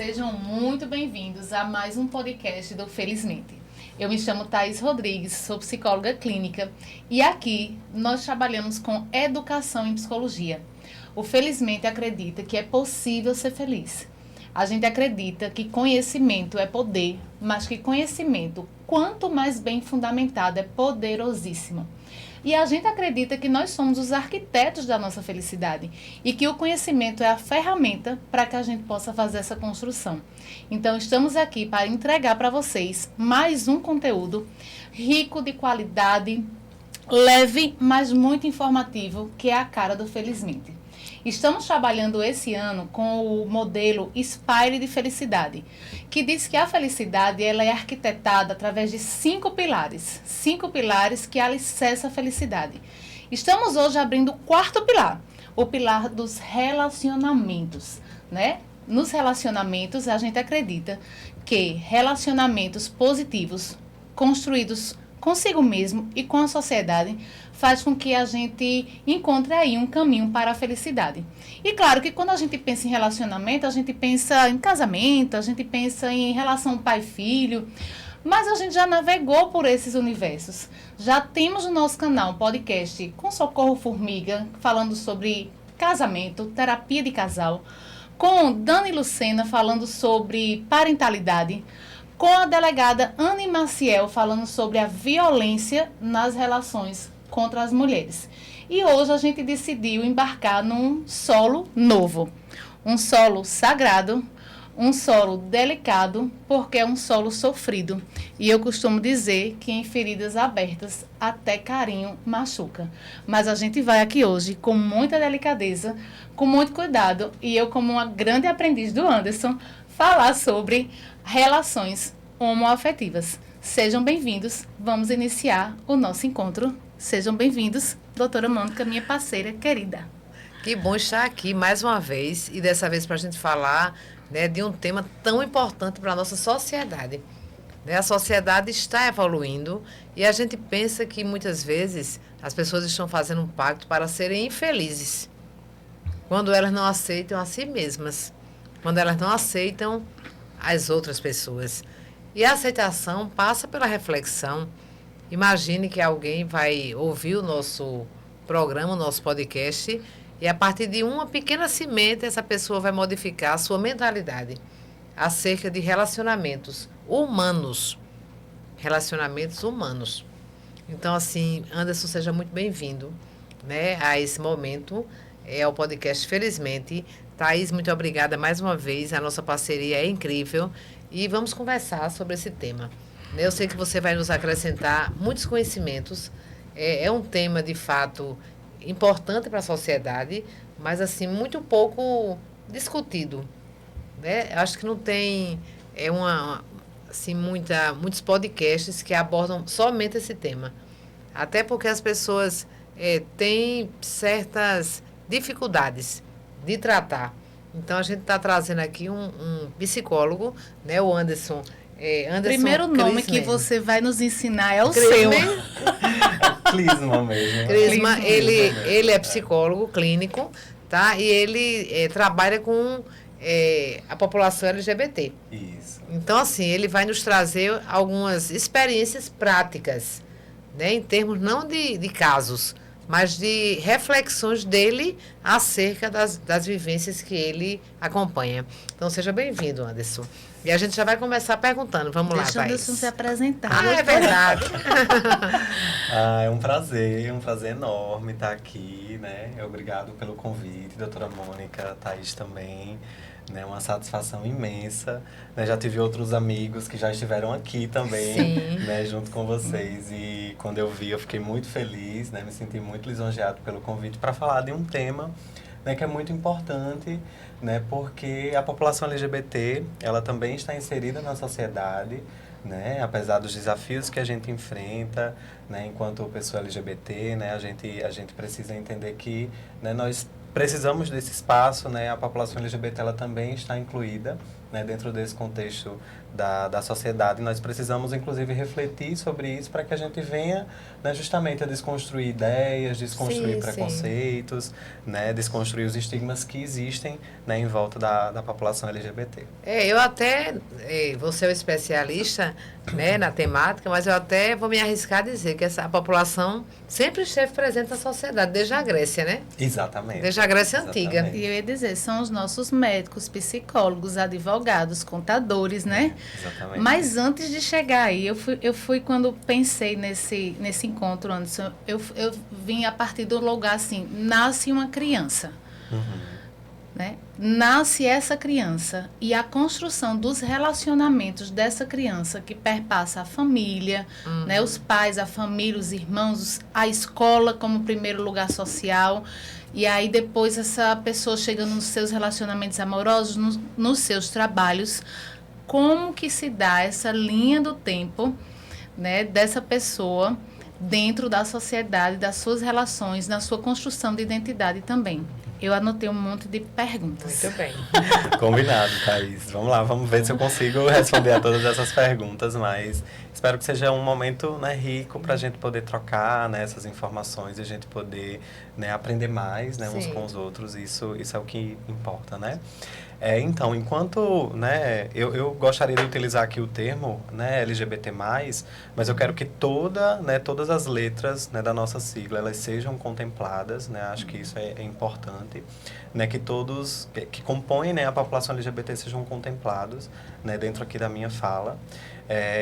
sejam muito bem-vindos a mais um podcast do Felizmente. Eu me chamo Thaís Rodrigues, sou psicóloga clínica e aqui nós trabalhamos com educação em psicologia. O Felizmente acredita que é possível ser feliz. A gente acredita que conhecimento é poder, mas que conhecimento, quanto mais bem fundamentado, é poderosíssimo. E a gente acredita que nós somos os arquitetos da nossa felicidade e que o conhecimento é a ferramenta para que a gente possa fazer essa construção. Então, estamos aqui para entregar para vocês mais um conteúdo rico de qualidade, leve, mas muito informativo, que é a cara do Felizmente. Estamos trabalhando esse ano com o modelo Spire de Felicidade, que diz que a felicidade ela é arquitetada através de 5 pilares que alicerçam a felicidade. Estamos hoje abrindo o 4º pilar, o pilar dos relacionamentos, né? Nos relacionamentos, a gente acredita que relacionamentos positivos, construídos consigo mesmo e com a sociedade, faz com que a gente encontre aí um caminho para a felicidade. E claro que quando a gente pensa em relacionamento, a gente pensa em casamento, a gente pensa em relação pai-filho, mas a gente já navegou por esses universos. Já temos no nosso canal um podcast com Socorro Formiga, falando sobre casamento, terapia de casal, com Dani Lucena falando sobre parentalidade, com a delegada Anne Maciel falando sobre a violência nas relações contra as mulheres. E hoje a gente decidiu embarcar num solo novo, um solo sagrado, um solo delicado, porque é um solo sofrido. E eu costumo dizer que em feridas abertas até carinho machuca. Mas a gente vai aqui hoje com muita delicadeza, com muito cuidado, e eu, como uma grande aprendiz do Anderson, falar sobre relações homoafetivas. Sejam bem-vindos, vamos iniciar o nosso encontro. Sejam bem-vindos, doutora Mônica, minha parceira querida. Que bom estar aqui mais uma vez, e dessa vez para a gente falar, né, de um tema tão importante para a nossa sociedade. Né? A sociedade está evoluindo e a gente pensa que muitas vezes as pessoas estão fazendo um pacto para serem infelizes, quando elas não aceitam a si mesmas, quando elas não aceitam as outras pessoas. E a aceitação passa pela reflexão. Imagine que alguém vai ouvir o nosso programa, o nosso podcast, e a partir de uma pequena semente, essa pessoa vai modificar a sua mentalidade acerca de relacionamentos humanos. Relacionamentos humanos. Então, assim, Anderson, seja muito bem-vindo, né, a esse momento, ao podcast Felizmente. Thaís, muito obrigada mais uma vez, a nossa parceria é incrível e vamos conversar sobre esse tema. Eu sei que você vai nos acrescentar muitos conhecimentos, é um tema de fato importante para a sociedade, mas assim, muito pouco discutido, né? Acho que não tem assim, muitos podcasts que abordam somente esse tema, até porque as pessoas têm certas dificuldades de tratar. Então a gente está trazendo aqui um psicólogo, né, o Anderson. Anderson Primeiro nome Clisman. que você vai nos ensinar é o Clisman. seu. Clisman mesmo. Clisman, ele é psicólogo clínico, tá? E ele trabalha com a população LGBT. Isso. Então, assim, ele vai nos trazer algumas experiências práticas, né? Em termos não de casos, mas de reflexões dele acerca das vivências que ele acompanha. Então, seja bem-vindo, Anderson. E a gente já vai começar perguntando. Vamos lá, Thaís. Deixa o Anderson se apresentar. Ah, é verdade. É um prazer enorme estar aqui, né? Obrigado pelo convite, doutora Mônica, Thaís também. Né, uma satisfação imensa. Né, já tive outros amigos que já estiveram aqui também, né, junto com vocês. E quando eu vi, eu fiquei muito feliz, né, me senti muito lisonjeado pelo convite para falar de um tema, né, que é muito importante, né, porque a população LGBT ela também está inserida na sociedade, né, apesar dos desafios que a gente enfrenta, né, enquanto pessoa LGBT, né, a gente precisa entender que, né, nós precisamos desse espaço, né? A população LGBT ela também está incluída, né, dentro desse contexto, da sociedade. Nós precisamos, inclusive, refletir sobre isso para que a gente venha, né, justamente a desconstruir ideias, desconstruir preconceitos, né, desconstruir os estigmas que existem, né, em volta da população LGBT. Eu até, vou ser um especialista, né, na temática, mas eu até vou me arriscar a dizer que a população sempre esteve presente na sociedade, desde a Grécia, né? Exatamente. Desde a Grécia Antiga. E eu ia dizer, são os nossos médicos, psicólogos, advogados, contadores, né? Exatamente. Mas antes de chegar aí, eu fui quando pensei nesse encontro, Anderson, eu vim a partir do lugar assim, nasce uma criança. Né? Nasce essa criança e a construção dos relacionamentos dessa criança que perpassa a família, né? Os pais, a família, os irmãos, a escola como primeiro lugar social. E aí depois essa pessoa chegando nos seus relacionamentos amorosos, nos seus trabalhos, como que se dá essa linha do tempo, né, dessa pessoa dentro da sociedade, das suas relações, na sua construção de identidade também. Eu anotei um monte de perguntas. Muito bem. Combinado, Thaís. Vamos lá, vamos ver se eu consigo responder a todas essas perguntas, mas espero que seja um momento, né, rico para a gente poder trocar, né, essas informações e a gente poder, né, aprender mais, né, uns com os outros. Isso é o que importa, né? Então, enquanto, né, eu gostaria de utilizar aqui o termo, né, LGBT+, mas eu quero que todas as letras, né, da nossa sigla, elas sejam contempladas, né, acho que isso é importante, né, que todos que compõem, né, a população LGBT sejam contemplados, né, dentro aqui da minha fala.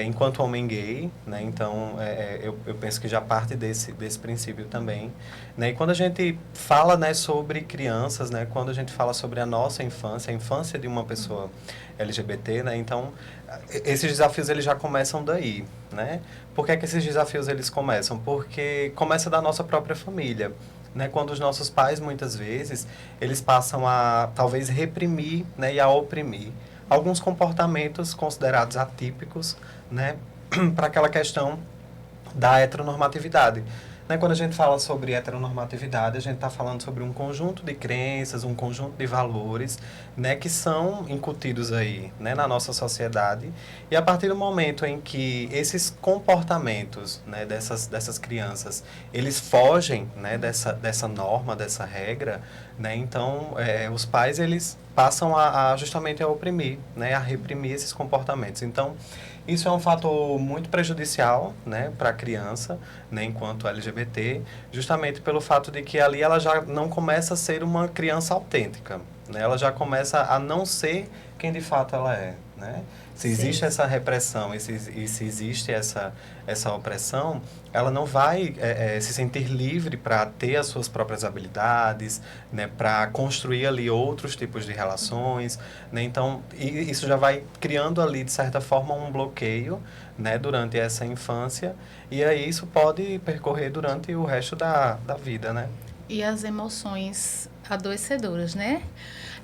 Enquanto homem gay, né, então eu penso que já parte desse princípio também, né, e quando a gente fala, né, sobre crianças, né, quando a gente fala sobre a nossa infância, a infância de uma pessoa LGBT, né, então esses desafios eles já começam daí, né? Por que esses desafios eles começam? Porque começa da nossa própria família, né? Quando os nossos pais muitas vezes eles passam a talvez reprimir, né, e a oprimir alguns comportamentos considerados atípicos, né, para aquela questão da heteronormatividade. Né, quando a gente fala sobre heteronormatividade, a gente está falando sobre um conjunto de crenças, um conjunto de valores, né, que são incutidos aí, né, na nossa sociedade. E a partir do momento em que esses comportamentos, né, dessas crianças, eles fogem, né, dessa norma, dessa regra, né, então os pais eles passam justamente a oprimir, né, a reprimir esses comportamentos. Então, isso é um fator muito prejudicial, né, para a criança, né, enquanto LGBT, justamente pelo fato de que ali ela já não começa a ser uma criança autêntica, né, ela já começa a não ser quem de fato ela é, né? Se existe essa repressão e se existe essa opressão, ela não vai se sentir livre para ter as suas próprias habilidades, né, para construir ali outros tipos de relações, né? Então, isso já vai criando ali, de certa forma, um bloqueio, né, durante essa infância, e aí isso pode percorrer durante o resto da vida, né? E as emoções adoecedoras, né?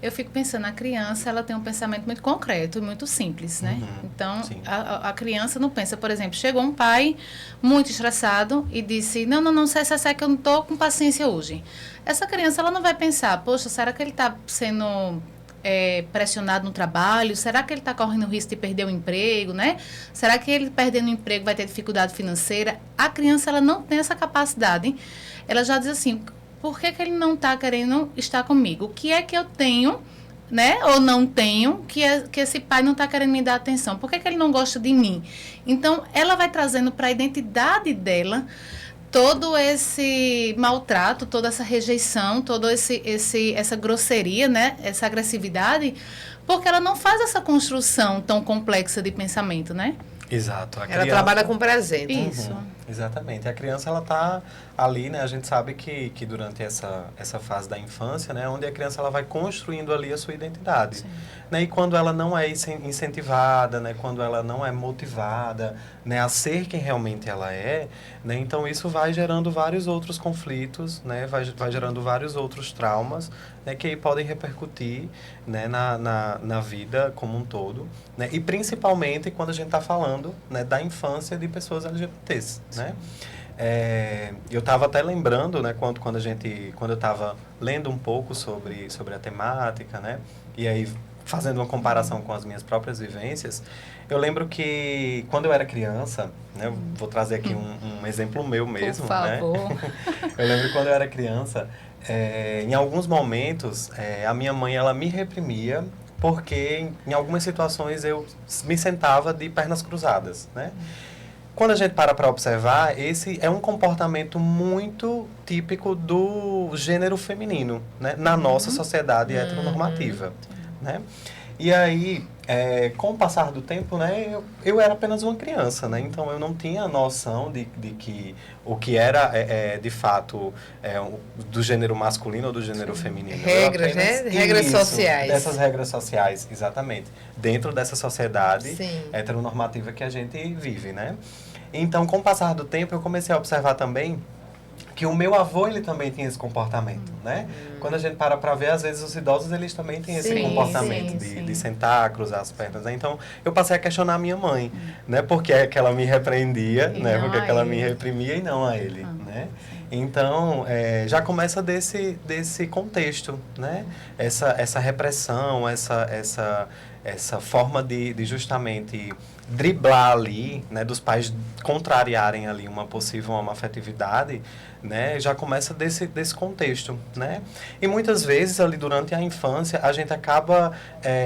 Eu fico pensando, a criança, ela tem um pensamento muito concreto e muito simples, né? Então, a criança não pensa, por exemplo, chegou um pai muito estressado e disse, não, sai, que eu não estou com paciência hoje. Essa criança, ela não vai pensar, poxa, será que ele está sendo pressionado no trabalho? Será que ele está correndo o risco de perder o emprego, né? Será que ele perdendo o emprego vai ter dificuldade financeira? A criança, ela não tem essa capacidade. Ela já diz assim, por que ele não está querendo estar comigo? O que é que eu tenho, né? Ou não tenho, que esse pai não está querendo me dar atenção? Por que ele não gosta de mim? Então, ela vai trazendo para a identidade dela todo esse maltrato, toda essa rejeição, toda essa grosseria, né? Essa agressividade, porque ela não faz essa construção tão complexa de pensamento, né? Exato. Ela trabalha com presente. Isso. Exatamente. A criança, ela está ali, né? A gente sabe que durante essa fase da infância, né? Onde a criança, ela vai construindo ali a sua identidade. Né? E quando ela não é incentivada, né? Quando ela não é motivada, né? A ser quem realmente ela é, né? Então, isso vai gerando vários outros conflitos, né? Vai gerando vários outros traumas, né? Que aí podem repercutir, né? Na vida como um todo, né? E principalmente quando a gente está falando, né? Da infância de pessoas LGBTs, né? Eu estava até lembrando, né, quando eu estava lendo um pouco sobre a temática, né, e aí fazendo uma comparação com as minhas próprias vivências, eu lembro que quando eu era criança, né, eu vou trazer aqui um exemplo meu mesmo, Por favor. né? Eu lembro que quando eu era criança, em alguns momentos, a minha mãe, ela me reprimia porque em algumas situações eu me sentava de pernas cruzadas, né? Quando a gente para observar, esse é um comportamento muito típico do gênero feminino, né? Na nossa sociedade heteronormativa, né? E aí, com o passar do tempo, né, eu era apenas uma criança, né? Então, eu não tinha noção de que o que era, de fato, do gênero masculino ou do gênero feminino. Regras, né? Regras sociais. Dessas regras sociais, exatamente. Dentro dessa sociedade Sim. heteronormativa que a gente vive, né? Então, com o passar do tempo, eu comecei a observar também que o meu avô, ele também tinha esse comportamento, né? Quando a gente para ver, às vezes os idosos, eles também têm esse comportamento de sentar, cruzar as pernas, né? Então, eu passei a questionar a minha mãe, né? Porque é que ela me repreendia, né? Porque é que ela me reprimia e não a ele, né? Então, já começa desse contexto, né? Essa repressão, essa forma de justamente driblar ali, né, dos pais contrariarem ali uma possível homoafetividade, né, já começa desse contexto, né? E muitas vezes ali durante a infância a gente acaba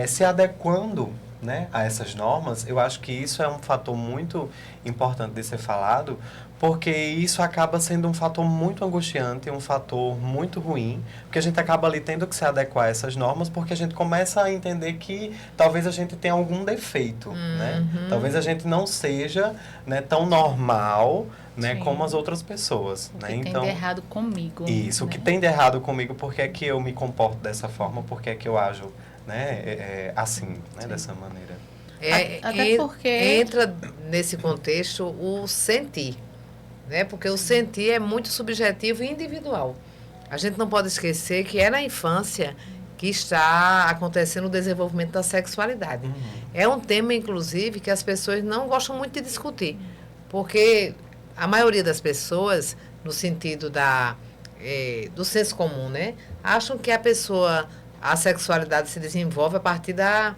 se adequando, né, a essas normas. Eu acho que isso é um fator muito importante de ser falado, porque isso acaba sendo um fator muito angustiante, um fator muito ruim, porque a gente acaba ali tendo que se adequar a essas normas, porque a gente começa a entender que talvez a gente tenha algum defeito, né? Talvez a gente não seja, né, tão normal, né, como as outras pessoas, O né? que Então, tem de errado comigo. isso, né? o que tem de errado comigo, por que é que eu me comporto dessa forma, por que é que eu ajo, né, assim, né, dessa maneira. Até porque... Entra nesse contexto o sentir, né? Porque o sentir é muito subjetivo e individual. A gente não pode esquecer que é na infância que está acontecendo o desenvolvimento da sexualidade. É um tema, inclusive, que as pessoas não gostam muito de discutir, porque a maioria das pessoas, no sentido do senso comum, né, acham que a sexualidade se desenvolve a partir da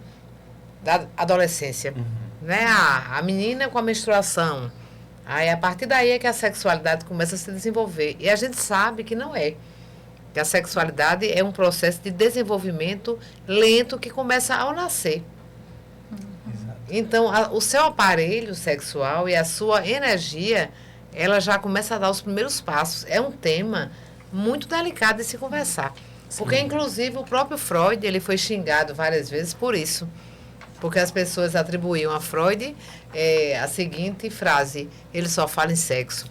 adolescência, né? A menina com a menstruação. Aí, a partir daí é que a sexualidade começa a se desenvolver. E a gente sabe que não é. Que a sexualidade é um processo de desenvolvimento lento que começa ao nascer. Então, o seu aparelho sexual e a sua energia, ela já começa a dar os primeiros passos. É um tema muito delicado de se conversar. Porque, inclusive, o próprio Freud, ele foi xingado várias vezes por isso. Porque as pessoas atribuíam a Freud a seguinte frase: ele só fala em sexo.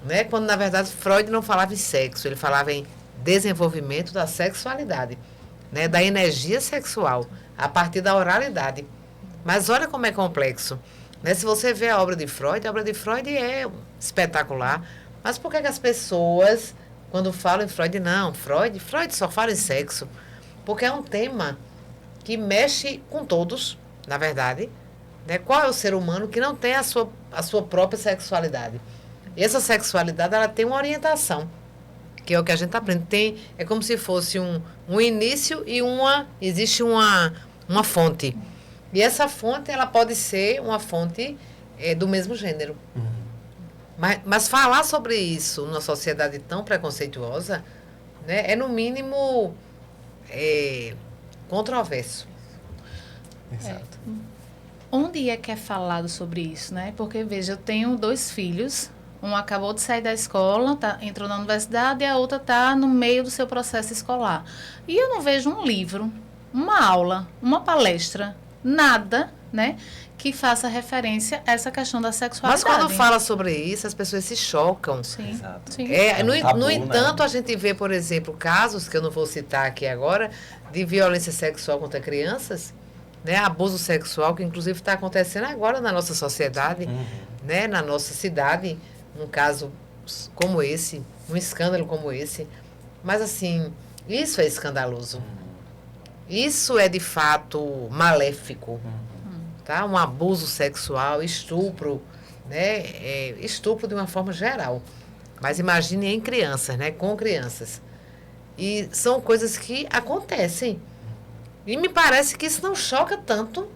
Né? Quando, na verdade, Freud não falava em sexo, ele falava em desenvolvimento da sexualidade, né? Da energia sexual, a partir da oralidade. Mas olha como é complexo. Né? Se você vê a obra de Freud é espetacular. Mas por que as pessoas, quando falam em Freud, não, Freud só fala em sexo? Porque é um tema que mexe com todos, na verdade. Né? Qual é o ser humano que não tem a sua própria sexualidade? E essa sexualidade, ela tem uma orientação, que é o que a gente aprende. É como se fosse um início e existe uma fonte. E essa fonte, ela pode ser uma fonte do mesmo gênero. Mas falar sobre isso numa sociedade tão preconceituosa, né, é no mínimo controverso. Exato. Onde é que é falado sobre isso, né? Porque, veja, eu tenho 2 filhos. Um acabou de sair da escola, entrou na universidade, e a outra está no meio do seu processo escolar. E eu não vejo um livro, uma aula, uma palestra, nada, né, que faça referência a essa questão da sexualidade. Mas quando fala sobre isso, as pessoas se chocam. Sim. Exato. Sim. No entanto, a gente vê, por exemplo, casos que eu não vou citar aqui agora, de violência sexual contra crianças, né, abuso sexual, que inclusive está acontecendo agora na nossa sociedade, né, na nossa cidade, um caso como esse, um escândalo como esse. Mas, assim, isso é escandaloso. Isso é, de fato, maléfico. Tá? Um abuso sexual, estupro, né? Estupro de uma forma geral. Mas imagine em crianças, né? Com crianças. E são coisas que acontecem. E me parece que isso não choca tanto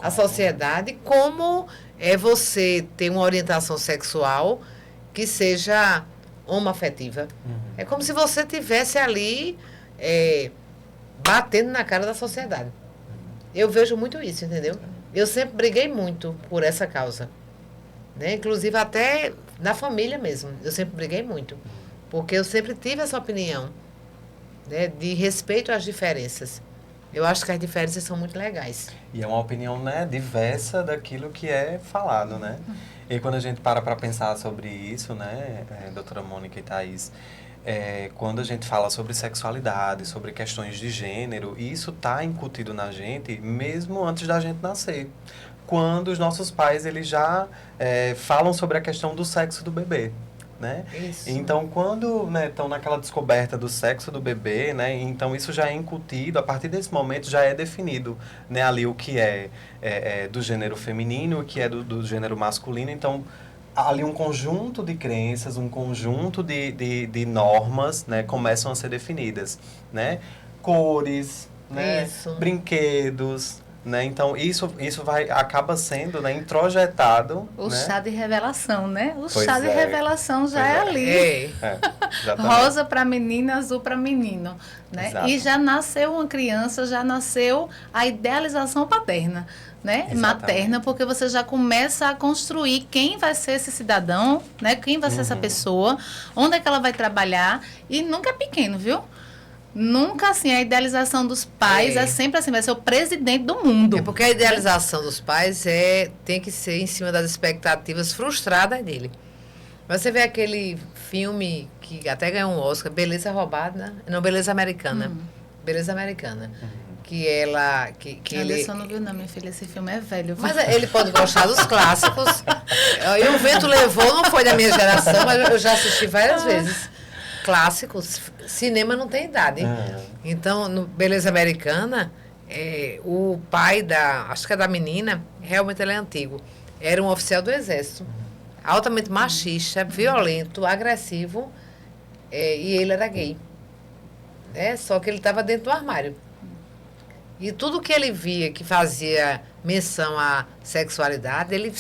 a sociedade como é você ter uma orientação sexual que seja homoafetiva. É como se você tivesse ali batendo na cara da sociedade. Eu vejo muito isso, entendeu? Eu sempre briguei muito por essa causa. Né? Inclusive até na família mesmo. Eu sempre briguei muito. Porque eu sempre tive essa opinião, né, de respeito às diferenças. Eu acho que as diferenças são muito legais. E é uma opinião, né, diversa daquilo que é falado, né? E quando a gente para pensar sobre isso, né, doutora Mônica e Thaís, quando a gente fala sobre sexualidade, sobre questões de gênero, isso está incutido na gente mesmo antes da gente nascer. Quando os nossos pais eles já falam sobre a questão do sexo do bebê. Né? Isso. Então, quando estão naquela descoberta do sexo do bebê, né, então isso já é incutido, a partir desse momento já é definido, né, ali o que é do gênero feminino, o que é do gênero masculino. Então, ali um conjunto de crenças, um conjunto de normas, né, começam a ser definidas. Né? Cores, né, brinquedos. Né? Então, isso acaba sendo, né, introjetado. O né? chá de revelação, né? O Pois chá de revelação já é ali. Rosa para menina, azul para menino. Né? E já nasceu uma criança, já nasceu a idealização paterna. Né? Materna, porque você já começa a construir quem vai ser esse cidadão, né? Quem vai ser essa pessoa, onde é que ela vai trabalhar. E nunca é pequeno, viu? Nunca assim, a idealização dos pais é sempre assim, vai ser o presidente do mundo. É porque a idealização dos pais tem que ser em cima das expectativas frustradas dele. Você vê aquele filme que até ganhou um Oscar, Beleza Roubada, não, Beleza Americana. Beleza Americana. Que ela... Que ele só não viu não, minha filha, esse filme é velho. Mas ele pode gostar dos clássicos. E O Vento Levou não foi da minha geração, mas eu já assisti várias vezes. Clássicos, cinema não tem idade. Então, no Beleza Americana, o pai acho que é da menina, realmente ele é antigo. Era um oficial do exército, altamente machista, violento, agressivo, e ele era gay. Só que ele estava dentro do armário. E tudo que ele via que fazia menção à sexualidade, ele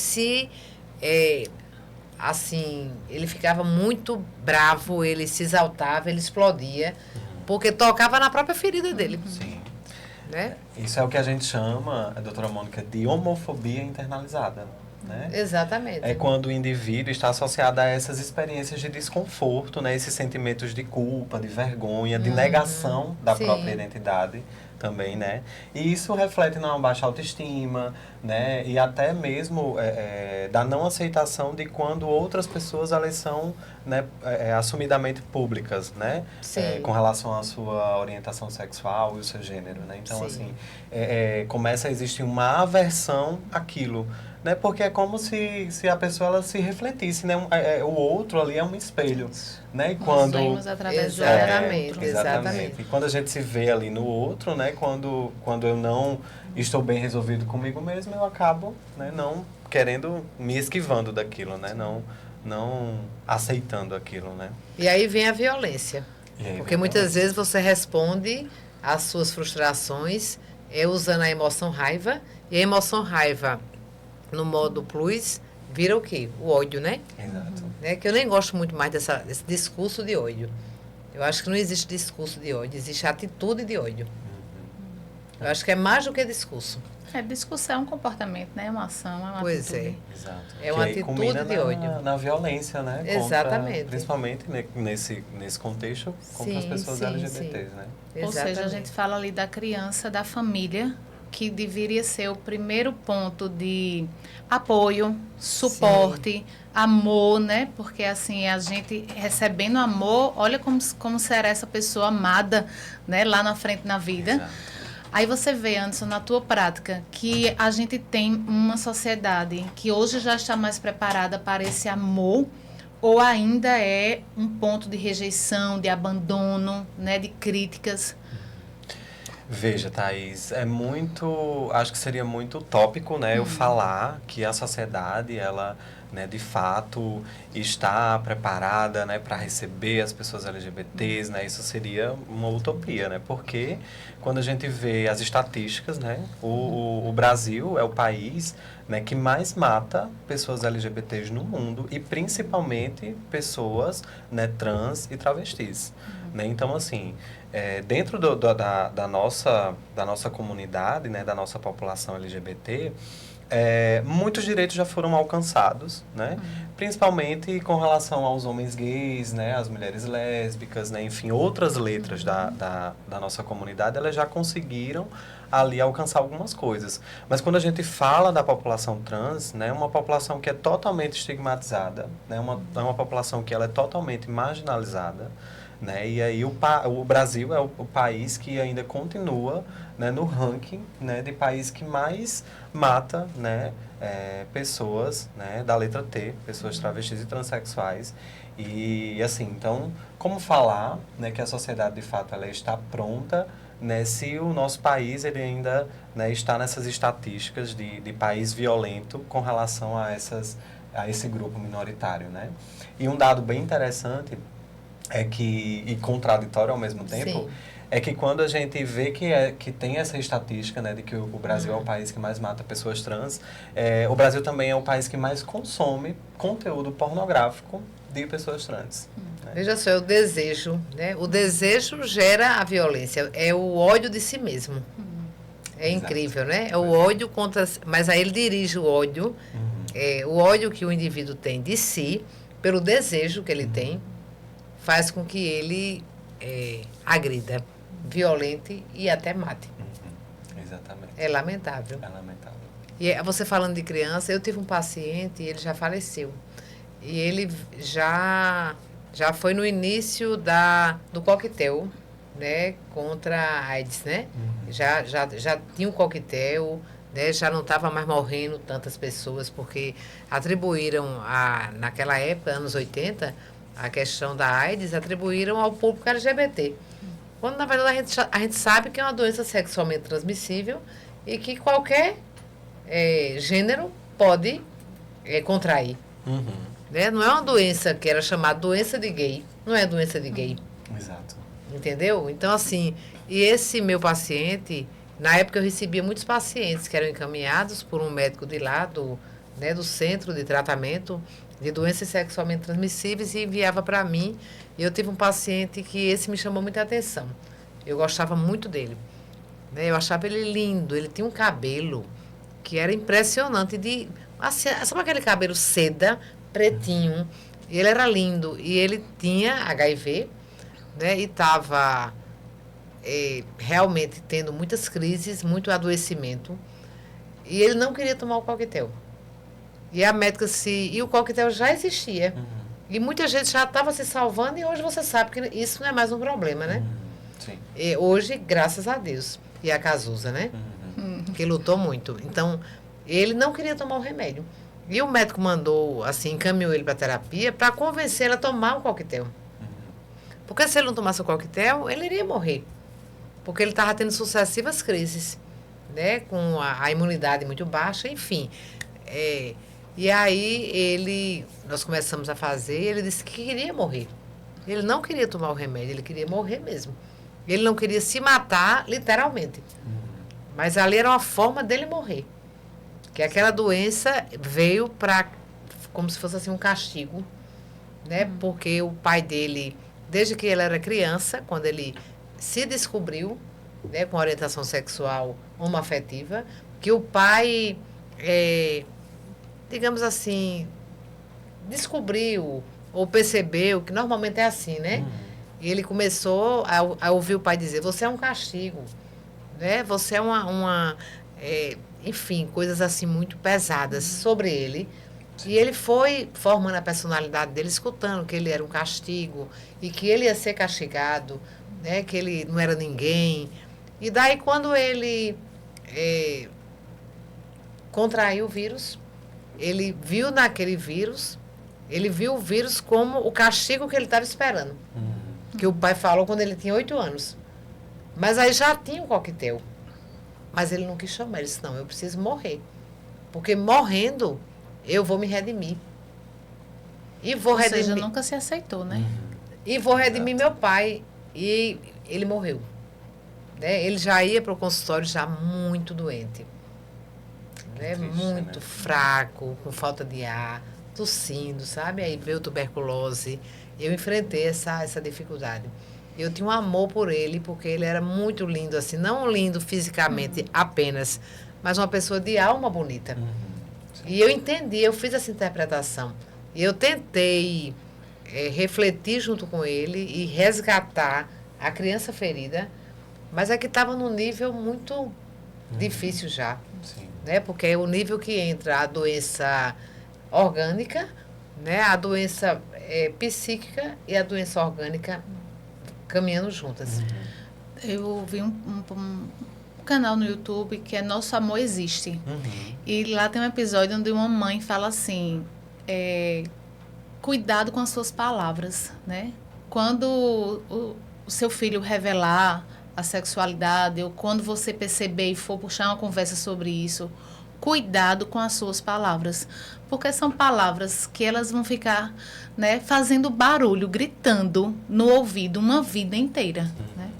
assim, ele ficava muito bravo, ele se exaltava, ele explodia, porque tocava na própria ferida dele. Sim. Né? Isso é o que a gente chama, doutora Mônica, de homofobia internalizada. Né? Exatamente. É quando o indivíduo está associado a essas experiências de desconforto, né? Esses sentimentos de culpa, de vergonha, de negação da própria identidade também, né? E isso reflete na baixa autoestima, né? E até mesmo da não aceitação de quando outras pessoas elas são, né, assumidamente públicas, né? Com relação à sua orientação sexual e o seu gênero, né? Então, assim, começa a existir uma aversão àquilo, né? Porque é como se a pessoa ela se refletisse, né? O outro ali é um espelho, né? E quando nós vemos através do exatamente. E quando a gente se vê ali no outro, né? Quando eu não estou bem resolvido comigo mesmo, eu acabo, né, não querendo, me esquivando daquilo, né? Não aceitando aquilo, né? E aí vem a violência. Porque muitas vezes você responde às suas frustrações usando a emoção raiva, e a emoção raiva no modo plus, vira o quê? O ódio, né? Exato. Que eu nem gosto muito mais desse discurso de ódio. Eu acho que não existe discurso de ódio, existe atitude de ódio. Eu acho que é mais do que discurso. Discussão é um comportamento, né? É uma ação, é uma pois atitude. Exato. É uma atitude de ódio. Na violência, né? Exatamente. Principalmente nesse contexto, contra as pessoas LGBTs, né? Ou seja, a gente fala ali da criança, da família, que deveria ser o primeiro ponto de apoio, suporte, amor, né? Porque assim, a gente recebendo amor, olha como será essa pessoa amada, né? Lá na frente na vida. Exato. Aí você vê, Anderson, na tua prática, que a gente tem uma sociedade que hoje já está mais preparada para esse amor, ou ainda é um ponto de rejeição, de abandono, né? De críticas? Veja, Thaís, acho que seria muito utópico, né, eu falar que a sociedade, ela, né, de fato está preparada, né, para receber as pessoas LGBTs, né, isso seria uma utopia, né, porque quando a gente vê as estatísticas, né, o Brasil é o país, né, que mais mata pessoas LGBTs no mundo e principalmente pessoas, né, trans e travestis, né, então assim, dentro da nossa comunidade, né, da nossa população LGBT, muitos direitos já foram alcançados, né? Principalmente com relação aos homens gays, né? As mulheres lésbicas, né? Enfim, outras letras da nossa comunidade, elas já conseguiram ali alcançar algumas coisas. Mas quando a gente fala da população trans, né? Uma população que é totalmente estigmatizada, né? Uma população que ela é totalmente marginalizada, né? E aí o Brasil é o país que ainda continua, né, no ranking, né, de país que mais mata, né, pessoas, né, da letra T, pessoas travestis e transexuais. E assim, então, como falar, né, que a sociedade de fato ela está pronta, né, se o nosso país ele ainda, né, está nessas estatísticas de país violento com relação a esse grupo minoritário, né? E um dado bem interessante e contraditório ao mesmo tempo, Sim. é que quando a gente vê que tem essa estatística, né, de que o Brasil é o país que mais mata pessoas trans, o Brasil também é o país que mais consome conteúdo pornográfico de pessoas trans. Né? Veja só, é o desejo, né? O desejo gera a violência, é o ódio de si mesmo. É Exato. Incrível, né? É o ódio contra... Mas aí ele dirige o ódio, o ódio que o indivíduo tem de si, pelo desejo que ele tem, faz com que ele agrida, violente e até mate. Exatamente. É lamentável. É lamentável. E você falando de criança, eu tive um paciente, ele já faleceu. E ele já foi no início do coquetel, né, contra a AIDS, né? Já tinha um coquetel, né, já não estava mais morrendo tantas pessoas, porque atribuíram, naquela época, anos 80, a questão da AIDS, atribuíram ao público LGBT. Quando, na verdade, a gente sabe que é uma doença sexualmente transmissível e que qualquer gênero pode contrair. Né? Não é uma doença que era chamada doença de gay. Não é doença de gay. Exato. Entendeu? Então, assim, e esse meu paciente, na época eu recebia muitos pacientes que eram encaminhados por um médico de lá, do centro de tratamento de doenças sexualmente transmissíveis e enviava para mim. E eu tive um paciente que esse me chamou muita atenção. Eu gostava muito dele. Né? Eu achava ele lindo. Ele tinha um cabelo que era impressionante. Assim, sabe aquele cabelo seda, pretinho? Ele era lindo. E ele tinha HIV, né? E estava realmente tendo muitas crises, muito adoecimento. E ele não queria tomar o coquetel. E a médica e o coquetel já existia. E muita gente já estava se salvando e hoje você sabe que isso não é mais um problema, né? Sim. E hoje, graças a Deus. E a Cazuza, né? Que lutou muito. Então, ele não queria tomar o remédio. E o médico mandou, assim, encaminhou ele para terapia para convencer ele a tomar o coquetel. Porque se ele não tomasse o coquetel, ele iria morrer. Porque ele estava tendo sucessivas crises, né? Com a imunidade muito baixa, enfim. E aí nós começamos a fazer, ele disse que queria morrer. Ele não queria tomar o remédio, ele queria morrer mesmo. Ele não queria se matar, literalmente. Mas ali era uma forma dele morrer. Que aquela doença veio como se fosse assim um castigo, né? Porque o pai dele, desde que ele era criança, quando ele se descobriu, né, com orientação sexual homoafetiva, que o pai, digamos assim, descobriu ou percebeu, que normalmente é assim, né? E ele começou a ouvir o pai dizer, você é um castigo, né? Você é enfim, coisas assim muito pesadas sobre ele. E ele foi formando a personalidade dele, escutando que ele era um castigo e que ele ia ser castigado, né? Que ele não era ninguém. E daí, quando ele contraiu o vírus, ele viu naquele vírus, ele viu o vírus como o castigo que ele estava esperando. Que o pai falou quando ele tinha 8 anos. Mas aí já tinha um coquetel. Mas ele não quis chamar, ele disse, não, eu preciso morrer. Porque morrendo, eu vou me redimir. E vou Ou seja, redimir, nunca se aceitou, né? e vou redimir meu pai. E ele morreu. Né? Ele já ia para o consultório já muito doente. Né? Triste, Muito né? fraco, com falta de ar, tossindo, sabe? Aí veio tuberculose. Eu enfrentei essa dificuldade. Eu tinha um amor por ele, porque ele era muito lindo, assim, não lindo fisicamente apenas, mas uma pessoa de alma bonita. E eu entendi, eu fiz essa interpretação. E eu tentei refletir junto com ele e resgatar a criança ferida, mas é que estava num nível muito difícil já. Sim. Né? Porque é o nível que entra a doença orgânica, né? A doença psíquica e a doença orgânica caminhando juntas. Eu vi um canal no YouTube que é Nosso Amor Existe. E lá tem um episódio onde uma mãe fala assim, cuidado com as suas palavras, né? Quando o seu filho revelar a sexualidade, ou quando você perceber e for puxar uma conversa sobre isso, cuidado com as suas palavras. Porque são palavras que elas vão ficar, né, fazendo barulho, gritando no ouvido uma vida inteira, né?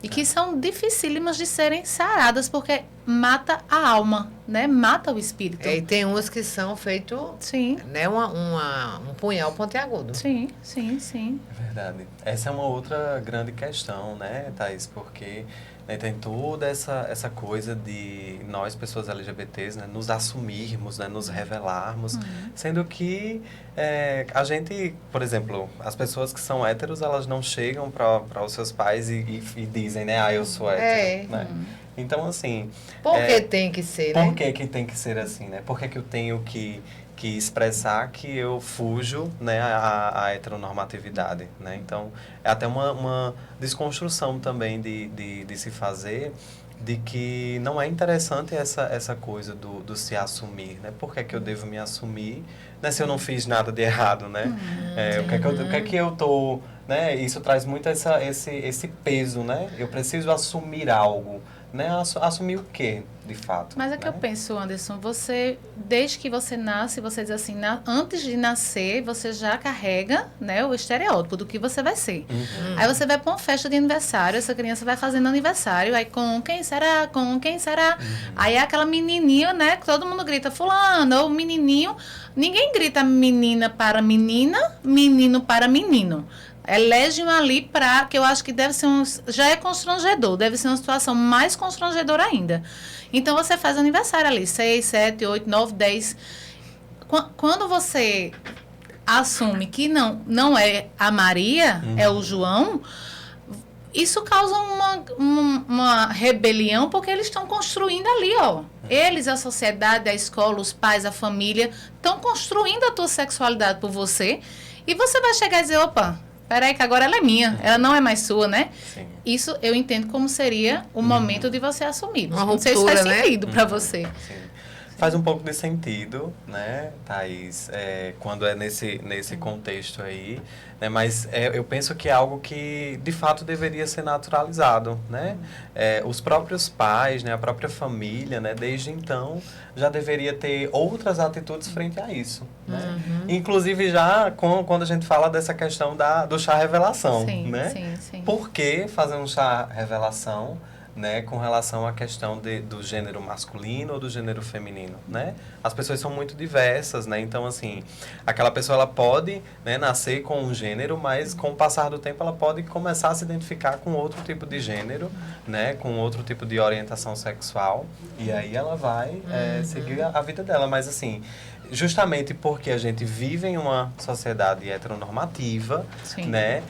E que são dificílimas de serem saradas, porque mata a alma, né? Mata o espírito. E tem umas que são feitos, Sim, né, um punhal pontiagudo. sim, sim, sim. É verdade. Essa é uma outra grande questão, né, Thaís? Porque né, tem toda essa coisa de nós, pessoas LGBTs, né, nos assumirmos, né, nos revelarmos, sendo que a gente, por exemplo, as pessoas que são héteros, elas não chegam para os seus pais e dizem, né, eu sou hétero, né? Então, assim... Por que tem que ser, né? Por que tem que ser assim, né? Por que eu tenho que expressar que eu fujo, né, a heteronormatividade, né? Então, é até uma desconstrução também de se fazer, de que não é interessante essa coisa do se assumir, né? Por que eu devo me assumir, né, se eu não fiz nada de errado, né? O que é que eu tô... Né? Isso traz muito esse peso, né? Eu preciso assumir algo. Né? Assumir o quê, de fato? Mas é que né? eu penso, Anderson, você, desde que você nasce, você diz assim, antes de nascer, você já carrega, né, o estereótipo do que você vai ser. Aí você vai para uma festa de aniversário, essa criança vai fazendo aniversário, aí com quem será? Com quem será? Aí é aquela menininha, né, que todo mundo grita, fulano, ou menininho. Ninguém grita menina para menina, menino para menino. Elegem ali para, que eu acho que deve ser já é constrangedor, deve ser uma situação mais constrangedora ainda. Então, você faz aniversário ali, 6, 7, 8, 9, 10. Quando você assume que não é a Maria, é o João, isso causa uma rebelião, porque eles estão construindo ali, ó. Eles, a sociedade, a escola, os pais, a família, estão construindo a tua sexualidade por você. E você vai chegar e dizer, opa... Peraí, que agora ela é minha, ela não é mais sua, né? Sim. Isso eu entendo como seria o momento de você assumir. Uma não sei se faz ruptura, né? sentido para você. Sim. Faz um pouco de sentido, né, Thaís, quando é nesse contexto aí, né, mas eu penso que é algo que, de fato, deveria ser naturalizado, né? Os próprios pais, né, a própria família, né, desde então, já deveria ter outras atitudes frente a isso, né? Inclusive, já quando a gente fala dessa questão do chá revelação, Sim, né? sim. Por que fazer um chá revelação, né, com relação à questão do gênero masculino ou do gênero feminino, né? As pessoas são muito diversas, né? Então, assim, aquela pessoa, ela pode, né, nascer com um gênero, mas com o passar do tempo ela pode começar a se identificar com outro tipo de gênero, né? Com outro tipo de orientação sexual, e aí ela vai seguir a vida dela. Mas, assim, justamente porque a gente vive em uma sociedade heteronormativa, Sim. né?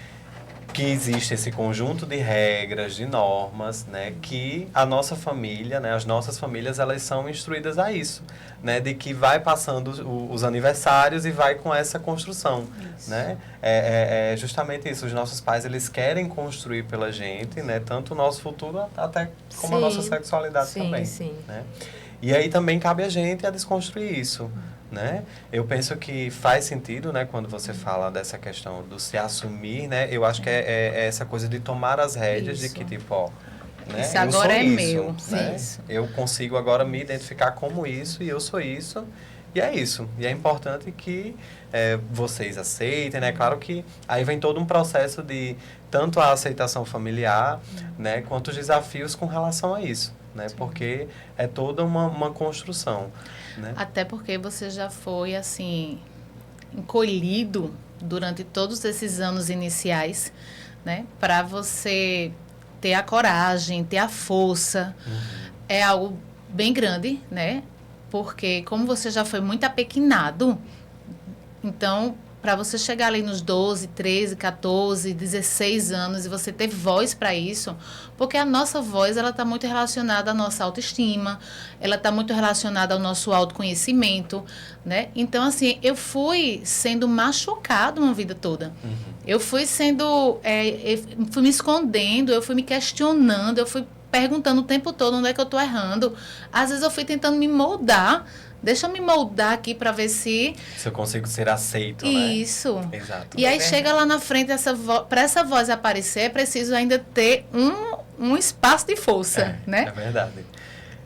Que existe esse conjunto de regras, de normas, né, que a nossa família, né, as nossas famílias, elas são instruídas a isso, né, de que vai passando os aniversários e vai com essa construção, né, é justamente isso, os nossos pais, eles querem construir pela gente, né, tanto o nosso futuro, até como a nossa sexualidade também, né, e aí também cabe a gente a desconstruir isso, né? Eu penso que faz sentido, né, quando você fala dessa questão do se assumir, né? Eu acho que é essa coisa de tomar as rédeas de que, tipo, ó, né? Isso agora é isso, meu. né? Isso. Eu consigo agora me identificar como isso e eu sou isso. E é isso. E é importante que vocês aceitem, né? Claro que aí vem todo um processo de tanto a aceitação familiar, né? Quanto os desafios com relação a isso, né? Porque é toda uma construção, né? Até porque você já foi, assim, encolhido durante todos esses anos iniciais, né? Para você ter a coragem, ter a força. É algo bem grande, né? Porque como você já foi muito apequenado, então, para você chegar ali nos 12, 13, 14, 16 anos e você ter voz para isso, porque a nossa voz, ela está muito relacionada à nossa autoestima, ela está muito relacionada ao nosso autoconhecimento, né? Então, assim, eu fui sendo machucado uma vida toda. Eu fui sendo, eu fui me escondendo, eu fui me questionando, eu fui perguntando o tempo todo onde é que eu estou errando. Às vezes eu fui tentando me moldar. Deixa eu me moldar aqui para ver se eu consigo ser aceito, né? Isso. Exato. E aí chega lá na frente, para essa voz aparecer, é preciso ainda ter um espaço de força, né? É verdade.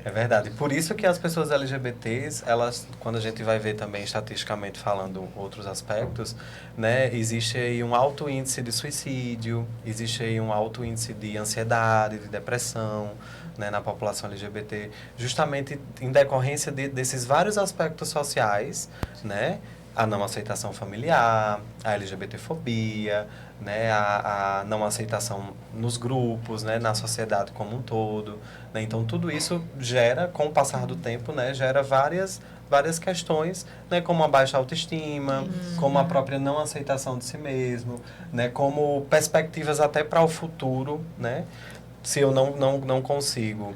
É verdade. Por isso que as pessoas LGBTs, elas, quando a gente vai ver também estatisticamente falando outros aspectos, né, existe aí um alto índice de suicídio, existe aí um alto índice de ansiedade, de depressão, né, na população LGBT, justamente em decorrência desses vários aspectos sociais, né, a não aceitação familiar, a LGBTfobia, né, a não aceitação nos grupos, né, na sociedade como um todo, né? Então tudo isso gera, com o passar do tempo, né, gera várias questões, né, como a baixa autoestima, como a própria não aceitação de si mesmo, né, como perspectivas até para o futuro, né, se eu não consigo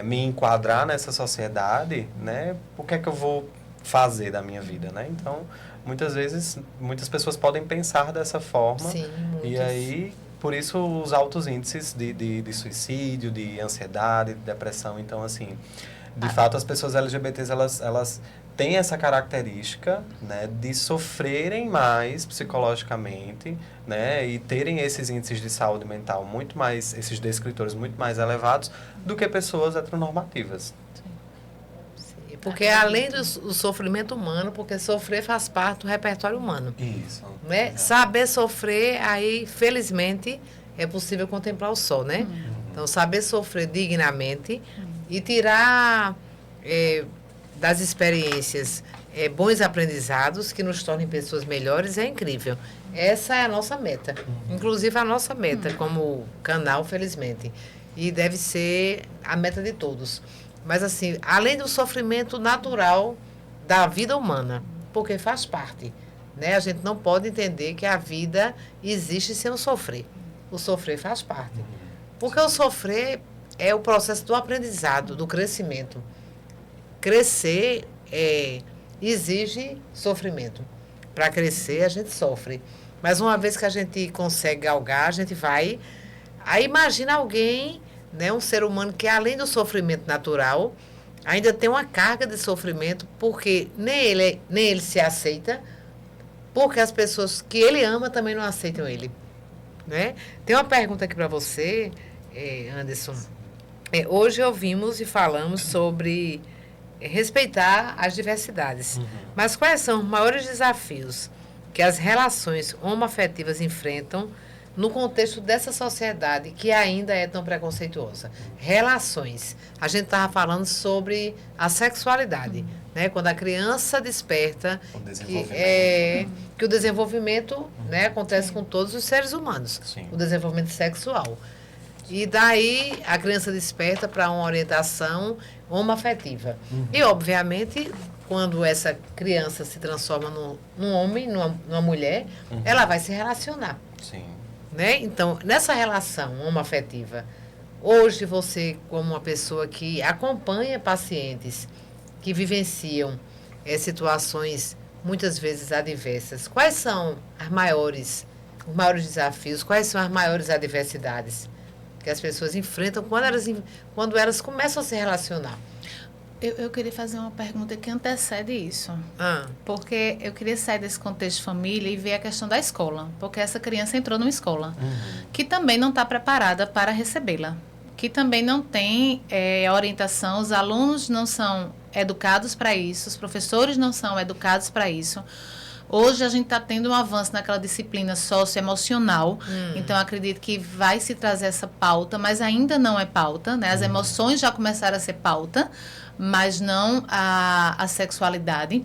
me enquadrar nessa sociedade, né, o que é que eu vou fazer da minha vida, né? Então, muitas vezes, muitas pessoas podem pensar dessa forma. Sim, e aí, por isso, os altos índices de suicídio, de ansiedade, de depressão. Então, assim, de fato, as pessoas LGBTs, elas têm essa característica, né, de sofrerem mais psicologicamente, né, e terem esses índices de saúde mental muito mais, esses descritores muito mais elevados do que pessoas heteronormativas. Porque além do sofrimento humano, porque sofrer faz parte do repertório humano. Isso. Né? Saber sofrer, aí, felizmente, é possível contemplar o sol, né? Então, saber sofrer dignamente e tirar das experiências bons aprendizados que nos tornem pessoas melhores é incrível. Essa é a nossa meta. Inclusive, a nossa meta como canal, felizmente. E deve ser a meta de todos. Mas, assim, além do sofrimento natural da vida humana, porque faz parte, né? A gente não pode entender que a vida existe sem o sofrer. O sofrer faz parte. Porque o sofrer é o processo do aprendizado, do crescimento. Crescer exige sofrimento. Para crescer, a gente sofre. Mas uma vez que a gente consegue galgar, a gente vai... Aí imagina alguém... Né, um ser humano que, além do sofrimento natural, ainda tem uma carga de sofrimento, porque nem ele se aceita, porque as pessoas que ele ama também não aceitam ele. Né? Tem uma pergunta aqui para você, Anderson. Hoje ouvimos e falamos sobre respeitar as diversidades. Mas quais são os maiores desafios que as relações homoafetivas enfrentam no contexto dessa sociedade que ainda é tão preconceituosa? Relações. A gente estava falando sobre a sexualidade, né? Quando a criança desperta que o desenvolvimento né, acontece com todos os seres humanos. Sim. O desenvolvimento sexual. E daí a criança desperta para uma orientação homoafetiva. E, obviamente, quando essa criança se transforma num homem, numa mulher, ela vai se relacionar. Sim. Né? Então, nessa relação homoafetiva, hoje você, como uma pessoa que acompanha pacientes que vivenciam situações muitas vezes adversas, quais são os maiores desafios, quais são as maiores adversidades que as pessoas enfrentam quando elas começam a se relacionar? Eu queria fazer uma pergunta que antecede isso. Porque eu queria sair desse contexto de família e ver a questão da escola. Porque essa criança entrou numa escola que também não está preparada para recebê-la. Que também não tem orientação, os alunos não são educados para isso, os professores não são educados para isso. Hoje a gente está tendo um avanço naquela disciplina socioemocional, então acredito que vai se trazer essa pauta, mas ainda não é pauta, né? As emoções já começaram a ser pauta, mas não a sexualidade.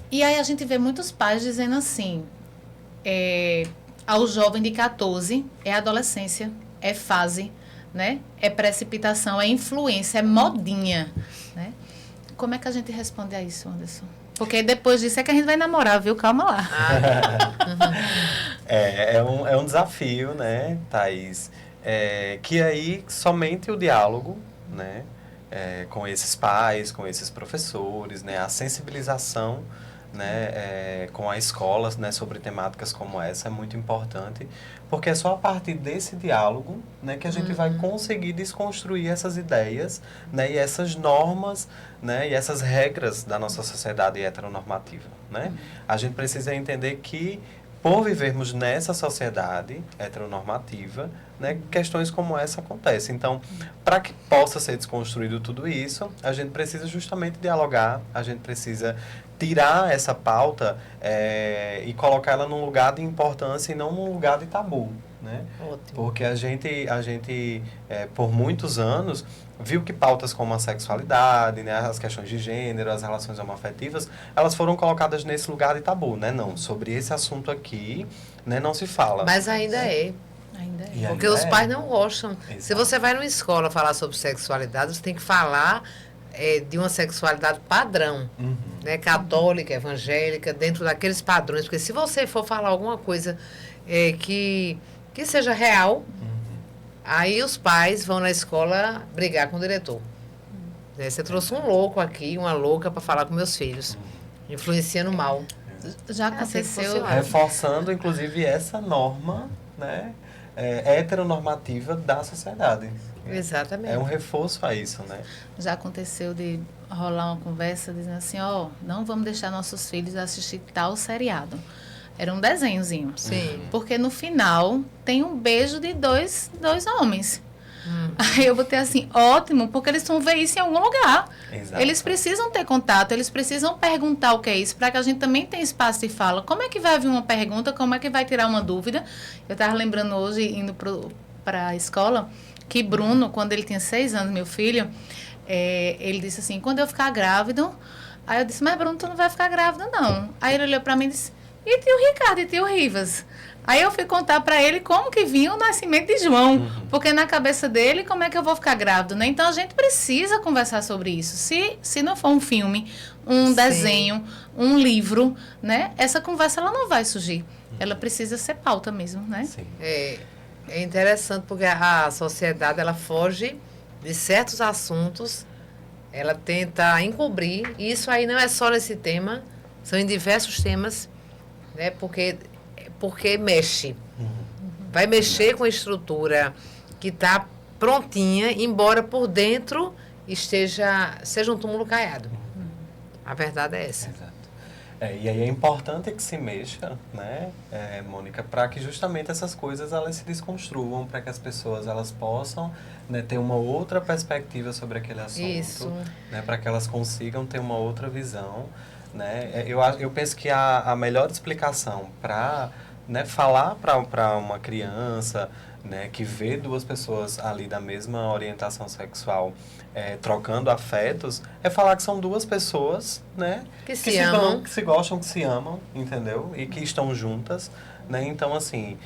E aí a gente vê muitos pais dizendo assim, ao jovem de 14, é adolescência, é fase, né? É precipitação, é influência, é modinha, né? Como é que a gente responde a isso, Anderson? Porque depois disso é que a gente vai namorar, viu? Calma lá. É um desafio, né, Thaís? Que aí somente o diálogo, né, com esses pais, com esses professores, né, a sensibilização, né, com a escola, né, sobre temáticas como essa é muito importante, porque é só a partir desse diálogo, né, que a gente vai conseguir desconstruir essas ideias, né, e essas normas, né, e essas regras da nossa sociedade heteronormativa, né? A gente precisa entender que, por vivermos nessa sociedade heteronormativa, né, questões como essa acontecem. Então, para que possa ser desconstruído tudo isso, a gente precisa justamente dialogar, a gente precisa tirar essa pauta e colocar ela num lugar de importância e não num lugar de tabu, né? Ótimo. Porque a gente por muitos anos, viu que pautas como a sexualidade, né, as questões de gênero, as relações homoafetivas, elas foram colocadas nesse lugar de tabu, né? Não, sobre esse assunto aqui, né, não se fala. Mas ainda é. Ainda é. E Porque ainda os pais não gostam. Exato. Se você vai numa escola falar sobre sexualidade, você tem que falar de uma sexualidade padrão, né? Católica, evangélica, dentro daqueles padrões. Porque se você for falar alguma coisa que seja real, aí os pais vão na escola brigar com o diretor. Né? Você trouxe um louco aqui, uma louca, para falar com meus filhos, influenciando mal. Já assim que aconteceu. funciona. Reforçando, inclusive, essa norma, né, heteronormativa da sociedade. Exatamente. É um reforço a isso, né? Já aconteceu de rolar uma conversa dizendo assim, não vamos deixar nossos filhos assistir tal seriado. Era um desenhozinho. Sim. Porque no final tem um beijo de dois homens. Aí eu vou ter assim, ótimo, porque eles vão ver isso em algum lugar. Exato. Eles precisam ter contato, eles precisam perguntar o que é isso, para que a gente também tenha espaço de fala. Como é que vai vir uma pergunta, como é que vai tirar uma dúvida? Eu estava lembrando hoje, indo para a escola, que Bruno, quando ele tinha 6 anos, meu filho, ele disse assim, quando eu ficar grávido... Aí eu disse, mas Bruno, tu não vai ficar grávida, não. Aí ele olhou para mim e disse, e tio Ricardo, e tio Rivas? Aí eu fui contar para ele como que vinha o nascimento de João, porque na cabeça dele, como é que eu vou ficar grávida, né? Então a gente precisa conversar sobre isso. Se não for um filme, um desenho, um livro, né? Essa conversa ela não vai surgir. Ela precisa ser pauta mesmo, né? Sim. É interessante porque a sociedade ela foge de certos assuntos, ela tenta encobrir, e isso aí não é só nesse tema, são em diversos temas, né? Porque mexe. Vai mexer com a estrutura que está prontinha, embora por dentro seja um túmulo caiado. A verdade é essa. Exato. E aí é importante que se mexa, né, Mônica, para que justamente essas coisas elas se desconstruam, para que as pessoas elas possam, né, ter uma outra perspectiva sobre aquele assunto, Isso. né, para que elas consigam ter uma outra visão, né. Eu penso que a melhor explicação para, né, falar para uma criança, né, que vê duas pessoas ali da mesma orientação sexual trocando afetos, é falar que são duas pessoas, né, Que se amam. que se gostam, que se amam, entendeu? E que estão juntas, né? Então, assim,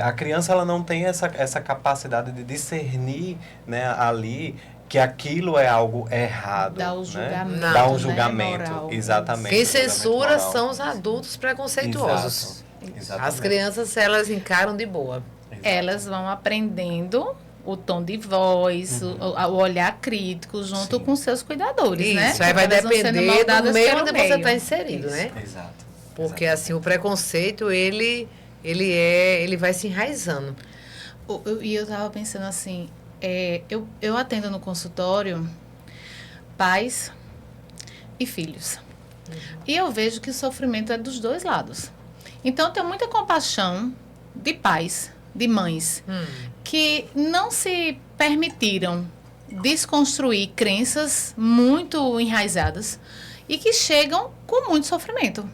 a criança ela não tem essa capacidade de discernir, né, ali que aquilo é algo errado. Dá o né? julgamento, Dá um né, julgamento, moral. exatamente. Quem o julgamento censura moral. são os adultos preconceituosos. Exato. Exatamente. As crianças, elas encaram de boa. Exato. Elas vão aprendendo o tom de voz, o olhar crítico junto Sim. com seus cuidadores, né? Isso, aí vai Porque elas vão sendo depender do moldadas meio pelo onde você meio. está inserido, né? Exato. Porque, Exatamente. assim, o preconceito, ele vai se enraizando. E eu estava pensando assim, eu atendo no consultório pais e filhos. E eu vejo que o sofrimento é dos dois lados. Então, eu tenho muita compaixão de pais, de mães, que não se permitiram desconstruir crenças muito enraizadas e que chegam com muito sofrimento,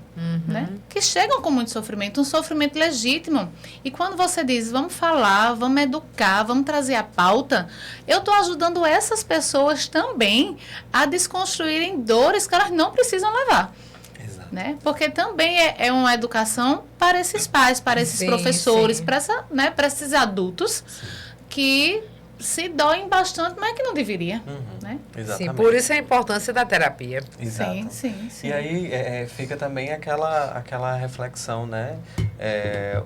né? Que chegam com muito sofrimento, um sofrimento legítimo. E quando você diz, vamos falar, vamos educar, vamos trazer a pauta, eu estou ajudando essas pessoas também a desconstruírem dores que elas não precisam levar. Né? Porque também é uma educação para esses pais, para esses professores, para esses adultos que se doem bastante, mas que não deveria. Né? Exatamente. Sim, por isso a importância da terapia. Exato. Sim. E aí fica também aquela reflexão, né?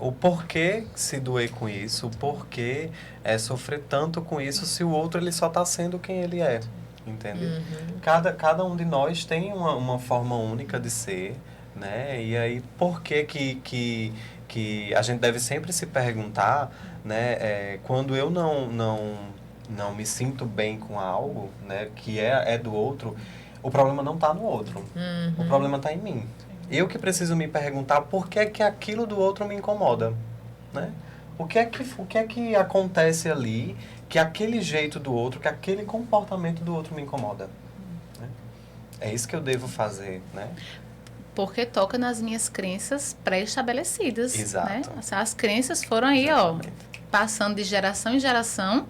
O porquê se doer com isso, o porquê sofrer tanto com isso se o outro ele só está sendo quem ele é. Entende? Cada um de nós tem uma forma única de ser, né? E aí, por que a gente deve sempre se perguntar, né? Quando eu não me sinto bem com algo, né? Que é do outro, o problema não está no outro. O problema está em mim. Eu que preciso me perguntar por que aquilo do outro me incomoda, né? O que é que acontece ali que aquele jeito do outro, que aquele comportamento do outro me incomoda? Né? É isso que eu devo fazer, né? Porque toca nas minhas crenças pré-estabelecidas. Exato. Né? As crenças foram aí, Exatamente. passando de geração em geração,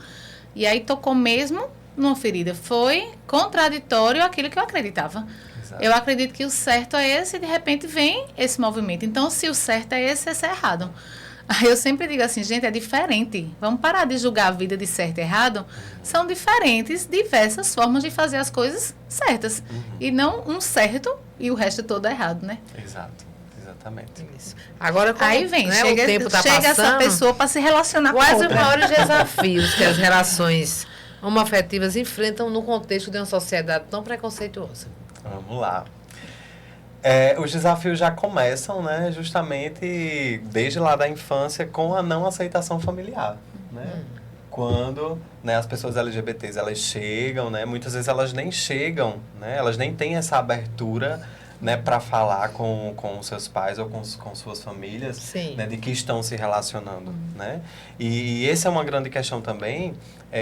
e aí tocou mesmo numa ferida. Foi contraditório aquilo que eu acreditava. Exato. Eu acredito que o certo é esse, e de repente vem esse movimento. Então, se o certo é esse é errado. Aí eu sempre digo assim, gente, é diferente. Vamos parar de julgar a vida de certo e errado. São diferentes, diversas formas de fazer as coisas certas. E não um certo e o resto todo é errado, né? Exato. Exatamente. Isso. Agora, como, aí vem, né, chega, o tempo tá chega passando, essa pessoa para se relacionar com quais os outra. maiores desafios que as relações homoafetivas enfrentam no contexto de uma sociedade tão preconceituosa? Vamos lá. Os desafios já começam, né, justamente desde lá da infância com a não aceitação familiar, né? Quando, né, as pessoas LGBTs, elas chegam, né, muitas vezes elas nem chegam, né, elas nem têm essa abertura, né, para falar com seus pais ou com suas famílias, né, de que estão se relacionando, né? E essa é uma grande questão também,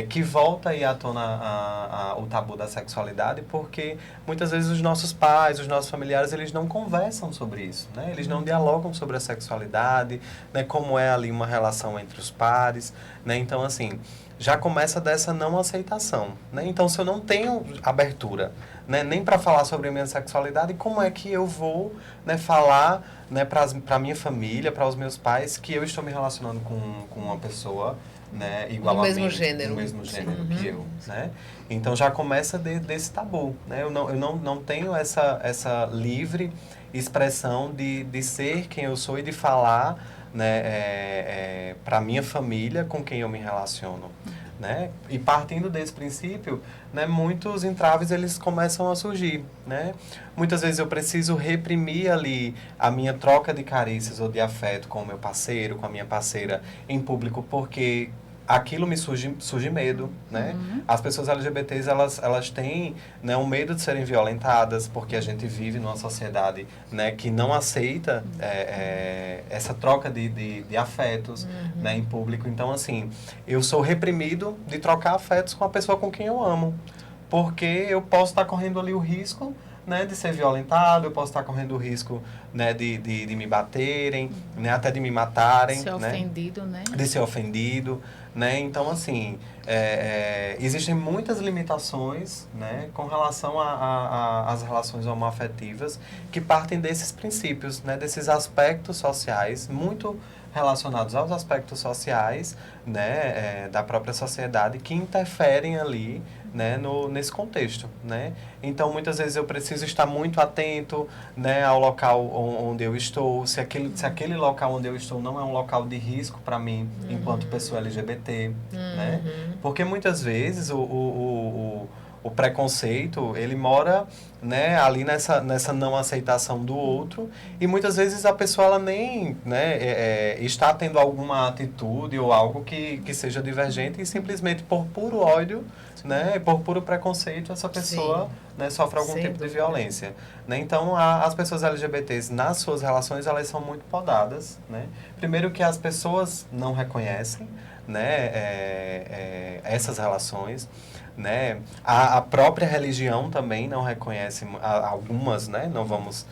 que volta aí à tona o tabu da sexualidade, porque muitas vezes os nossos pais, os nossos familiares, eles não conversam sobre isso, né? Eles não dialogam sobre a sexualidade, né, como é ali uma relação entre os pares, né? Então, assim, já começa dessa não aceitação, né? Então, se eu não tenho abertura, né, nem para falar sobre a minha sexualidade, como é que eu vou, né, falar, né, para a minha família, para os meus pais, que eu estou me relacionando com uma pessoa, né, igual do a mesmo mim, gênero. do mesmo gênero que eu, né? Então já começa desse tabu, né? Eu não tenho essa livre expressão de ser quem eu sou e de falar, né, para minha família com quem eu me relaciono. Né? E partindo desse princípio, né, muitos entraves eles começam a surgir, né? Muitas vezes eu preciso reprimir ali a minha troca de carícias ou de afeto com o meu parceiro, com a minha parceira em público, porque aquilo me surge medo, né? As pessoas LGBTs, elas têm, né, um medo de serem violentadas, porque a gente vive numa sociedade, né, que não aceita essa troca de afetos, né, em público. Então, assim, eu sou reprimido de trocar afetos com a pessoa com quem eu amo, porque eu posso estar correndo ali o risco, né, de ser violentado, eu posso estar correndo o risco, né, de me baterem, né, até de me matarem. Ser ofendido, né? De ser ofendido, né? Então, assim, existem muitas limitações, né, com relação às relações homoafetivas que partem desses princípios, né, desses aspectos sociais, muito relacionados aos aspectos sociais, né, da própria sociedade, que interferem ali, né, nesse contexto, né? Então, muitas vezes eu preciso estar muito atento, né, ao local onde eu estou, se aquele local onde eu estou não é um local de risco para mim, enquanto pessoa LGBT, né? Porque muitas vezes o preconceito, ele mora, né, ali nessa não aceitação do outro, e muitas vezes a pessoa ela nem, né, está tendo alguma atitude ou algo que seja divergente e simplesmente por puro ódio, né, por puro preconceito, essa pessoa, né, sofre algum tipo de violência. Né? Então, as pessoas LGBTs, nas suas relações, elas são muito podadas. Né? Primeiro que as pessoas não reconhecem, né, essas relações. Né? A própria religião também não reconhece, algumas, né? Não vamos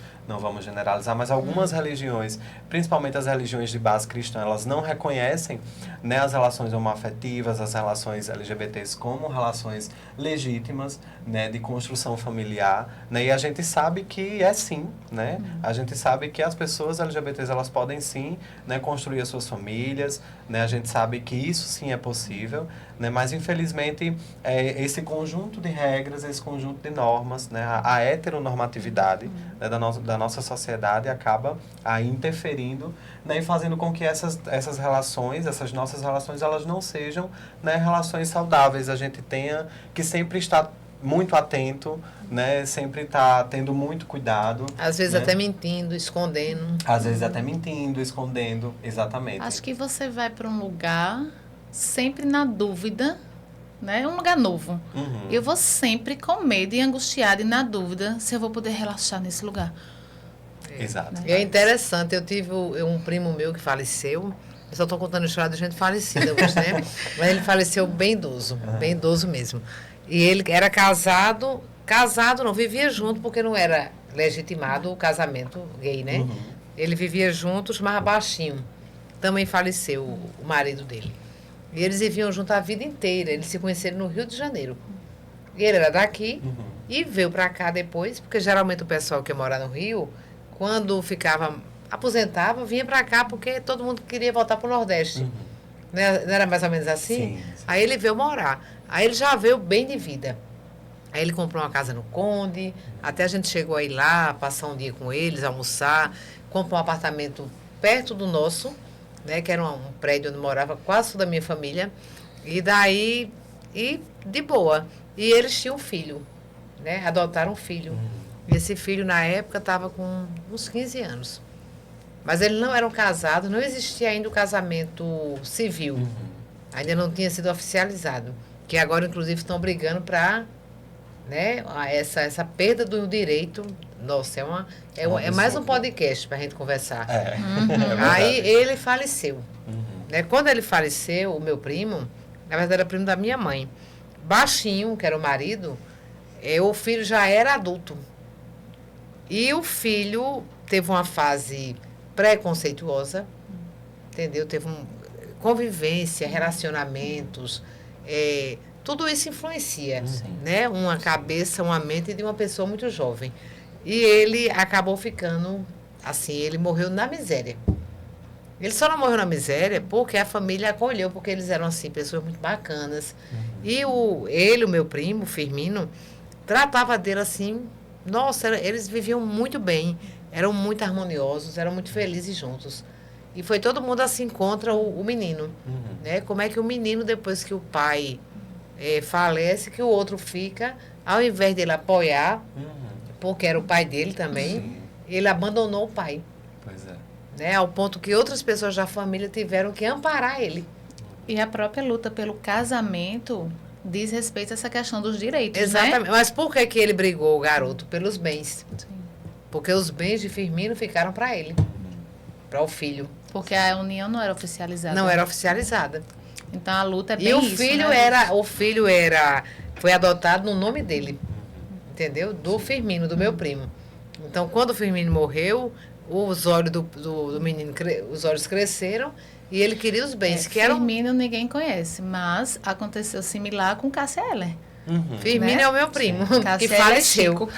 generalizar, mas algumas religiões, principalmente as religiões de base cristã, elas não reconhecem, né, as relações homoafetivas, as relações LGBTs como relações legítimas, né, de construção familiar, né, e a gente sabe que é sim, né, a gente sabe que as pessoas LGBTs, elas podem sim, né, construir as suas famílias, né, a gente sabe que isso sim é possível, né, mas infelizmente esse conjunto de regras, esse conjunto de normas, né, a heteronormatividade, né, da nossa sociedade acaba aí interferindo, né, e fazendo com que essas relações, essas nossas relações, elas não sejam, né, relações saudáveis. A gente tenha que sempre estar muito atento, né, sempre estar tendo muito cuidado. Às vezes, né? até mentindo, escondendo. Às vezes até mentindo, escondendo, exatamente. Acho que você vai para um lugar sempre na dúvida, né? Um lugar novo. Eu vou sempre com medo e angustiada e na dúvida se eu vou poder relaxar nesse lugar. Exato. E é interessante, eu tive um primo meu que faleceu, eu só estou contando a história de gente falecida hoje, né? Mas ele faleceu bem idoso mesmo. E ele era casado não, vivia junto porque não era legitimado o casamento gay, né? Ele vivia junto, chamava Baixinho. Também faleceu o marido dele. E eles viviam junto a vida inteira, eles se conheceram no Rio de Janeiro. E ele era daqui e veio para cá depois, porque geralmente o pessoal que mora no Rio, quando aposentava, vinha para cá porque todo mundo queria voltar para o Nordeste. Não era mais ou menos assim? Sim. Aí ele veio morar. Aí ele já veio bem de vida. Aí ele comprou uma casa no Conde, até a gente chegou aí lá, passar um dia com eles, almoçar, comprou um apartamento perto do nosso, né, que era um prédio onde morava quase toda a minha família. E daí, de boa. E eles tinham um filho, né, adotaram um filho. E esse filho, na época, estava com uns 15 anos. Mas eles não eram casados, não existia ainda o casamento civil. Ainda não tinha sido oficializado. Que agora, inclusive, estão brigando para, né, essa perda do direito. Nossa, é mais um podcast para a gente conversar. Aí ele faleceu. Né? Quando ele faleceu, o meu primo, na verdade era primo da minha mãe, Baixinho, que era o marido, o filho já era adulto. E o filho teve uma fase preconceituosa, entendeu? Teve convivência, relacionamentos, tudo isso influencia, né? Uma cabeça, uma mente de uma pessoa muito jovem. E ele acabou ficando assim, ele morreu na miséria. Ele só não morreu na miséria porque a família acolheu, porque eles eram assim, pessoas muito bacanas. E o meu primo, Firmino, tratava dele assim, nossa, eles viviam muito bem, eram muito harmoniosos, eram muito felizes juntos. E foi todo mundo assim contra o menino. Né? Como é que o menino, depois que o pai falece, que o outro fica, ao invés dele apoiar, porque era o pai dele também, ele abandonou o pai. Pois é. Né? Ao ponto que outras pessoas da família tiveram que amparar ele. E a própria luta pelo casamento diz respeito a essa questão dos direitos, Exatamente. né? Mas por que ele brigou, o garoto? Pelos bens. Sim. Porque os bens de Firmino ficaram para ele, para o filho. Porque a união não era oficializada. Não era oficializada. Então a luta é bem E o isso, filho né? foi adotado no nome dele. Entendeu? Do Firmino, do meu primo. Então, quando o Firmino morreu, os olhos do menino, os olhos cresceram e ele queria os bens. Firmino ninguém conhece, mas aconteceu similar com Cássia Eller. Firmino, né? É o meu primo, que faleceu.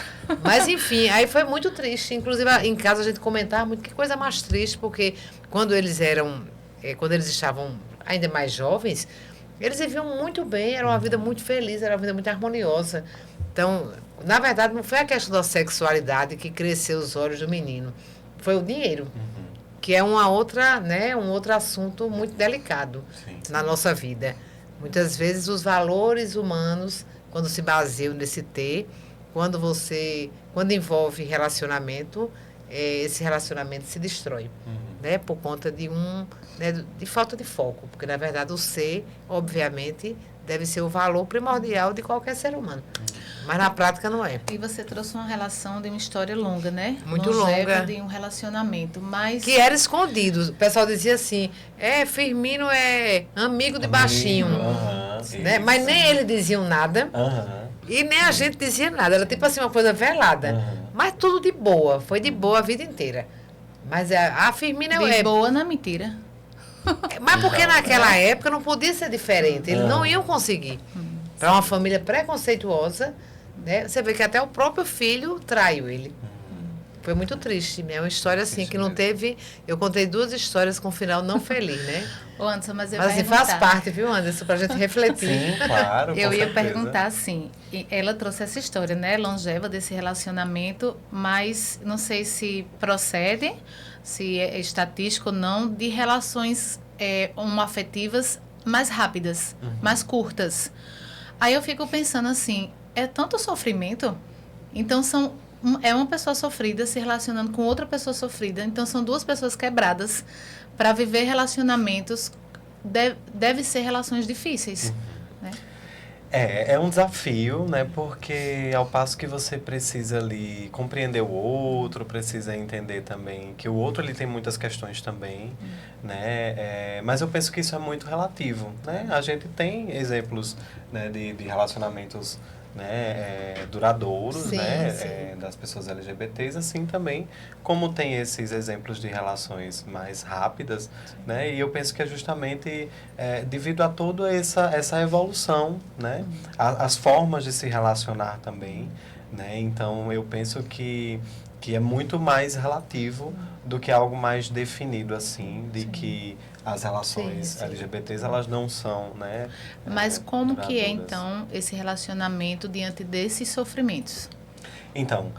Mas, enfim, aí foi muito triste. Inclusive, em casa a gente comentava muito, que coisa mais triste, porque quando eles estavam ainda mais jovens, eles viviam muito bem, era uma vida muito feliz, era uma vida muito harmoniosa. Então, na verdade, não foi a questão da sexualidade que cresceu os olhos do menino. Foi o dinheiro, que é uma outra, né, um outro assunto muito delicado na nossa vida. Muitas vezes os valores humanos, quando se baseiam nesse ter, quando envolve relacionamento, esse relacionamento se destrói, né? Por conta de falta de foco, porque na verdade o ser, obviamente, deve ser o valor primordial de qualquer ser humano. Mas na prática não é. E você trouxe uma relação de uma história longa, né? Muito longeva, longa. De um relacionamento, mas... Que era escondido. O pessoal dizia assim, Firmino é amigo de baixinho. Né? Mas nem eles diziam nada. E nem a gente dizia nada. Era tipo assim, uma coisa velada. Mas tudo de boa. Foi de boa a vida inteira. Mas a Firmino de boa na mentira. Mas porque naquela época não podia ser diferente. Eles não iam conseguir. Para uma família preconceituosa, né? Você vê que até o próprio filho traiu ele. Foi muito triste, né? Uma história assim que não teve... Eu contei 2 histórias com um final não feliz, né? Ô, Anderson, mas eu assim, faz parte, viu, Anderson? Pra gente refletir. Sim, claro, eu ia certeza. perguntar assim, ela trouxe essa história, né? Longeva desse relacionamento, mas não sei se procede, se é estatístico ou não, de relações homoafetivas mais rápidas, mais curtas. Aí eu fico pensando assim, é tanto sofrimento, então é uma pessoa sofrida se relacionando com outra pessoa sofrida, então são 2 pessoas quebradas. Para viver relacionamentos, deve ser relações difíceis, né? É um desafio, né? Porque ao passo que você precisa ali compreender o outro, precisa entender também que o outro ele tem muitas questões também, né? Mas eu penso que isso é muito relativo, né? A gente tem exemplos, né, de relacionamentos, né, duradouros, sim, né, sim. das pessoas LGBTs, assim também como tem esses exemplos de relações mais rápidas, né, e eu penso que é justamente devido a toda essa evolução, né, as formas de se relacionar também, né, então eu penso que é muito mais relativo do que algo mais definido, assim, de que as relações LGBTs, elas não são, né? Mas como que é, duradouras. então, esse relacionamento diante desses sofrimentos? Então,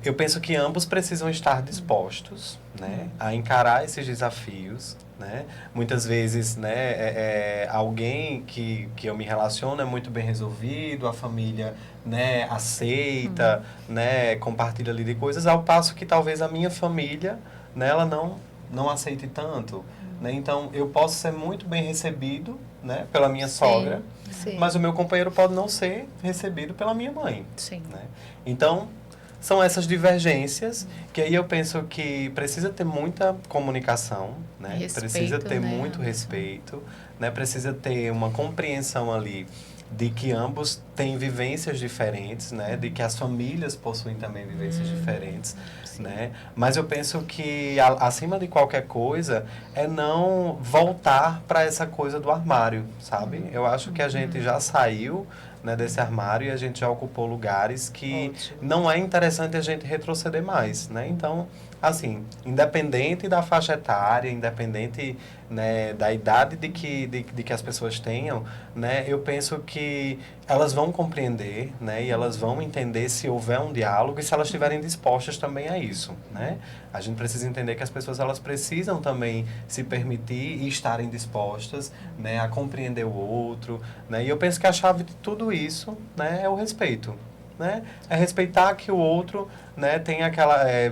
eu penso que ambos precisam estar dispostos, né, a encarar esses desafios, né? Muitas vezes, né, alguém que eu me relaciono é muito bem resolvido, a família, né, aceita, né, compartilha ali de coisas, ao passo que talvez a minha família, né, ela não aceite tanto, né? Então, eu posso ser muito bem recebido, né, pela minha sogra, mas o meu companheiro pode não ser recebido pela minha mãe. Sim. Né? Então, são essas divergências que aí eu penso que precisa ter muita comunicação, né? Respeito, precisa ter né, muito respeito, né? Precisa ter uma compreensão ali de que ambos têm vivências diferentes, né? De que as famílias possuem também vivências diferentes, né? Mas eu penso que, acima de qualquer coisa, é não voltar para essa coisa do armário, sabe? Eu acho que a gente já saiu, né, desse armário e a gente já ocupou lugares que não é interessante a gente retroceder mais, né? Então, assim, independente da faixa etária, independente, né, da idade de que as pessoas tenham, né, eu penso que elas vão compreender, né, e elas vão entender se houver um diálogo e se elas estiverem dispostas também a isso, né? A gente precisa entender que as pessoas, elas precisam também se permitir e estarem dispostas, né, a compreender o outro, né? E eu penso que a chave de tudo isso, né, é o respeito, né? É respeitar que o outro, né, tem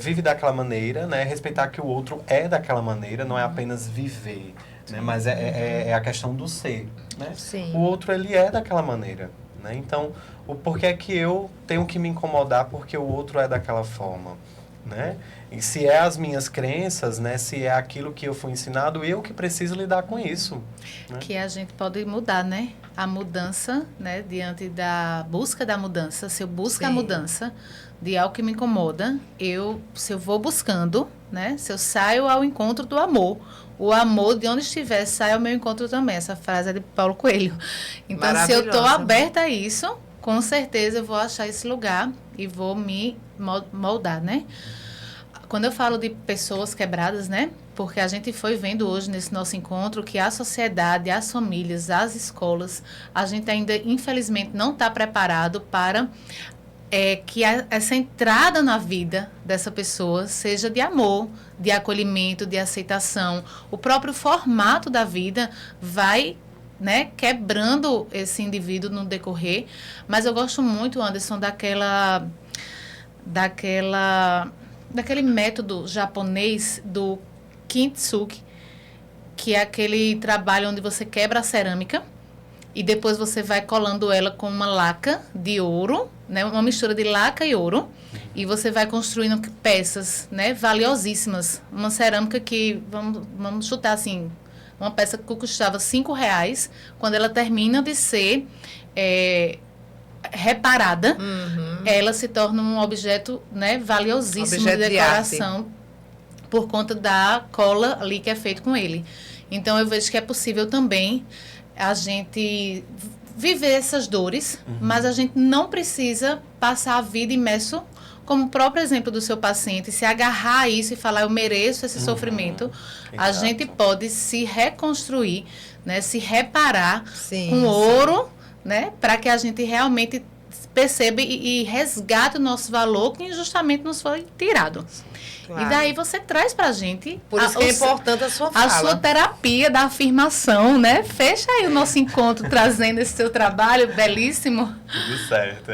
vive daquela maneira, né? Respeitar que o outro é daquela maneira, não é apenas viver, né? Mas é a questão do ser, né? Sim. O outro, ele é daquela maneira, né? Então, o porquê que eu tenho que me incomodar porque o outro é daquela forma, né? E se é as minhas crenças, né? Se é aquilo que eu fui ensinado, eu que preciso lidar com isso, né? Que a gente pode mudar, né? A mudança, né? Diante da busca da mudança. Se eu busco a mudança de algo que me incomoda, se eu vou buscando, né? Se eu saio ao encontro do amor, o amor de onde estiver sai ao meu encontro também. Essa frase é de Paulo Coelho. Então, se eu estou aberta a isso, com certeza eu vou achar esse lugar e vou me moldar, né? Quando eu falo de pessoas quebradas, né? Porque a gente foi vendo hoje nesse nosso encontro que a sociedade, as famílias, as escolas, a gente ainda, infelizmente, não está preparado para que essa entrada na vida dessa pessoa seja de amor, de acolhimento, de aceitação. O próprio formato da vida vai né, quebrando esse indivíduo no decorrer. Mas eu gosto muito, Anderson, daquele método japonês do kintsugi, que é aquele trabalho onde você quebra a cerâmica e depois você vai colando ela com uma laca de ouro, né, uma mistura de laca e ouro, e você vai construindo peças, né, valiosíssimas. Uma cerâmica que, vamos chutar assim, uma peça que custava R$5, quando ela termina de ser reparada, ela se torna um objeto, né, valiosíssimo Objeto de de decoração por conta da cola ali que é feito com ele. Então, eu vejo que é possível também a gente viver essas dores, mas a gente não precisa passar a vida imerso, como o próprio exemplo do seu paciente, se agarrar a isso e falar, eu mereço esse sofrimento. A Exato. gente pode se reconstruir, né, se reparar Sim, com sim. ouro, né, para que a gente realmente perceba e resgate o nosso valor que injustamente nos foi tirado. Claro. E daí você traz pra gente Por isso que é importante a sua fala. a sua terapia da afirmação, né? Fecha aí o nosso encontro trazendo esse seu trabalho belíssimo. Tudo certo.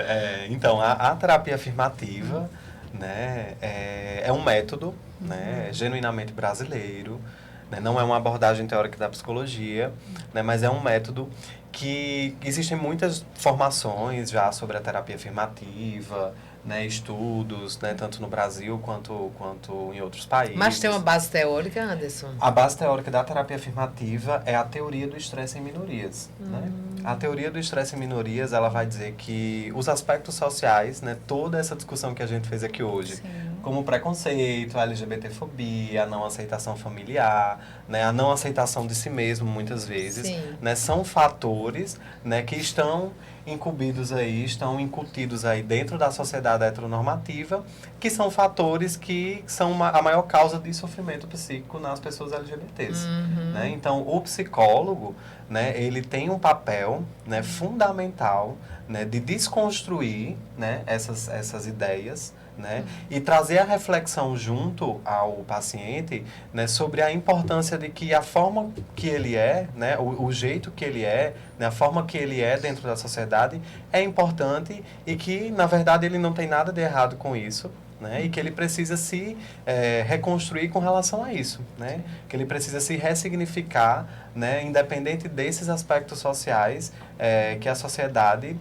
Então, a terapia afirmativa, né, é um método, né, genuinamente brasileiro, né, não é uma abordagem teórica da psicologia, né, mas é um método que existem muitas formações já sobre a terapia afirmativa, né, estudos, né, tanto no Brasil quanto em outros países. Mas tem uma base teórica, Anderson? A base teórica da terapia afirmativa é a teoria do estresse em minorias. Né? A teoria do estresse em minorias, ela vai dizer que os aspectos sociais, né, toda essa discussão que a gente fez aqui hoje, como o preconceito, a LGBTfobia, a não aceitação familiar, né, a não aceitação de si mesmo, muitas vezes, né, são fatores, né, que estão incumbidos aí, estão incutidos aí dentro da sociedade heteronormativa, que são fatores que são a maior causa de sofrimento psíquico nas pessoas LGBTs. Né? Então, o psicólogo, né, ele tem um papel, né, fundamental, né, de desconstruir, né, essas ideias, né, e trazer a reflexão junto ao paciente, né, sobre a importância de que a forma que ele é, né, o jeito que ele é, né, a forma que ele é dentro da sociedade é importante e que, na verdade, ele não tem nada de errado com isso. Né, e que ele precisa se reconstruir com relação a isso, né, que ele precisa se ressignificar, né, independente desses aspectos sociais que a sociedade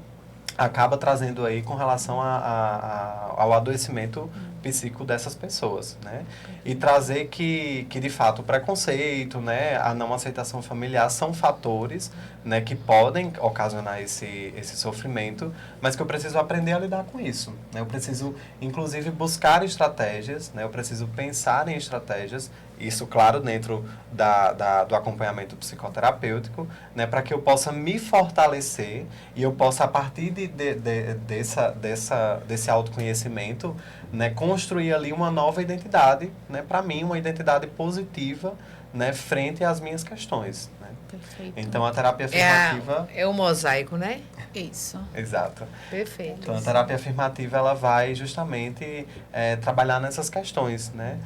acaba trazendo aí com relação ao adoecimento psíquico dessas pessoas, né? E trazer que de fato o preconceito, né, a não aceitação familiar são fatores, né, que podem ocasionar esse sofrimento, mas que eu preciso aprender a lidar com isso, né? Eu preciso, inclusive, buscar estratégias, né? Eu preciso pensar em estratégias, isso, claro, dentro do acompanhamento psicoterapêutico, né, para que eu possa me fortalecer e eu possa, a partir desse autoconhecimento, né, construir ali uma nova identidade, né, para mim, uma identidade positiva, né, frente às minhas questões. Né? Perfeito. Então, a terapia afirmativa... É o mosaico, né? Isso. Exato. Perfeito. Então, a terapia afirmativa, ela vai justamente trabalhar nessas questões, né?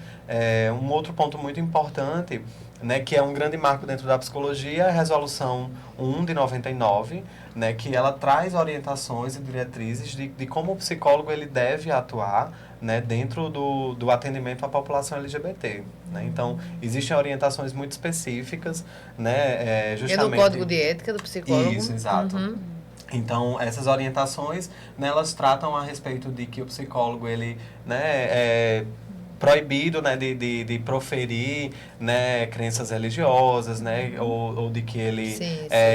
Um outro ponto muito importante, né, que é um grande marco dentro da psicologia, é a Resolução 1 de 99, né, que ela traz orientações e diretrizes de como o psicólogo ele deve atuar, né, dentro do atendimento à população LGBT. Né? Então, existem orientações muito específicas, né, justamente... É no Código de Ética do psicólogo? Isso, exato. Então, essas orientações, né, elas tratam a respeito de que o psicólogo, ele, né, é proibido, né, de proferir, né, crenças religiosas, né, ou de que ele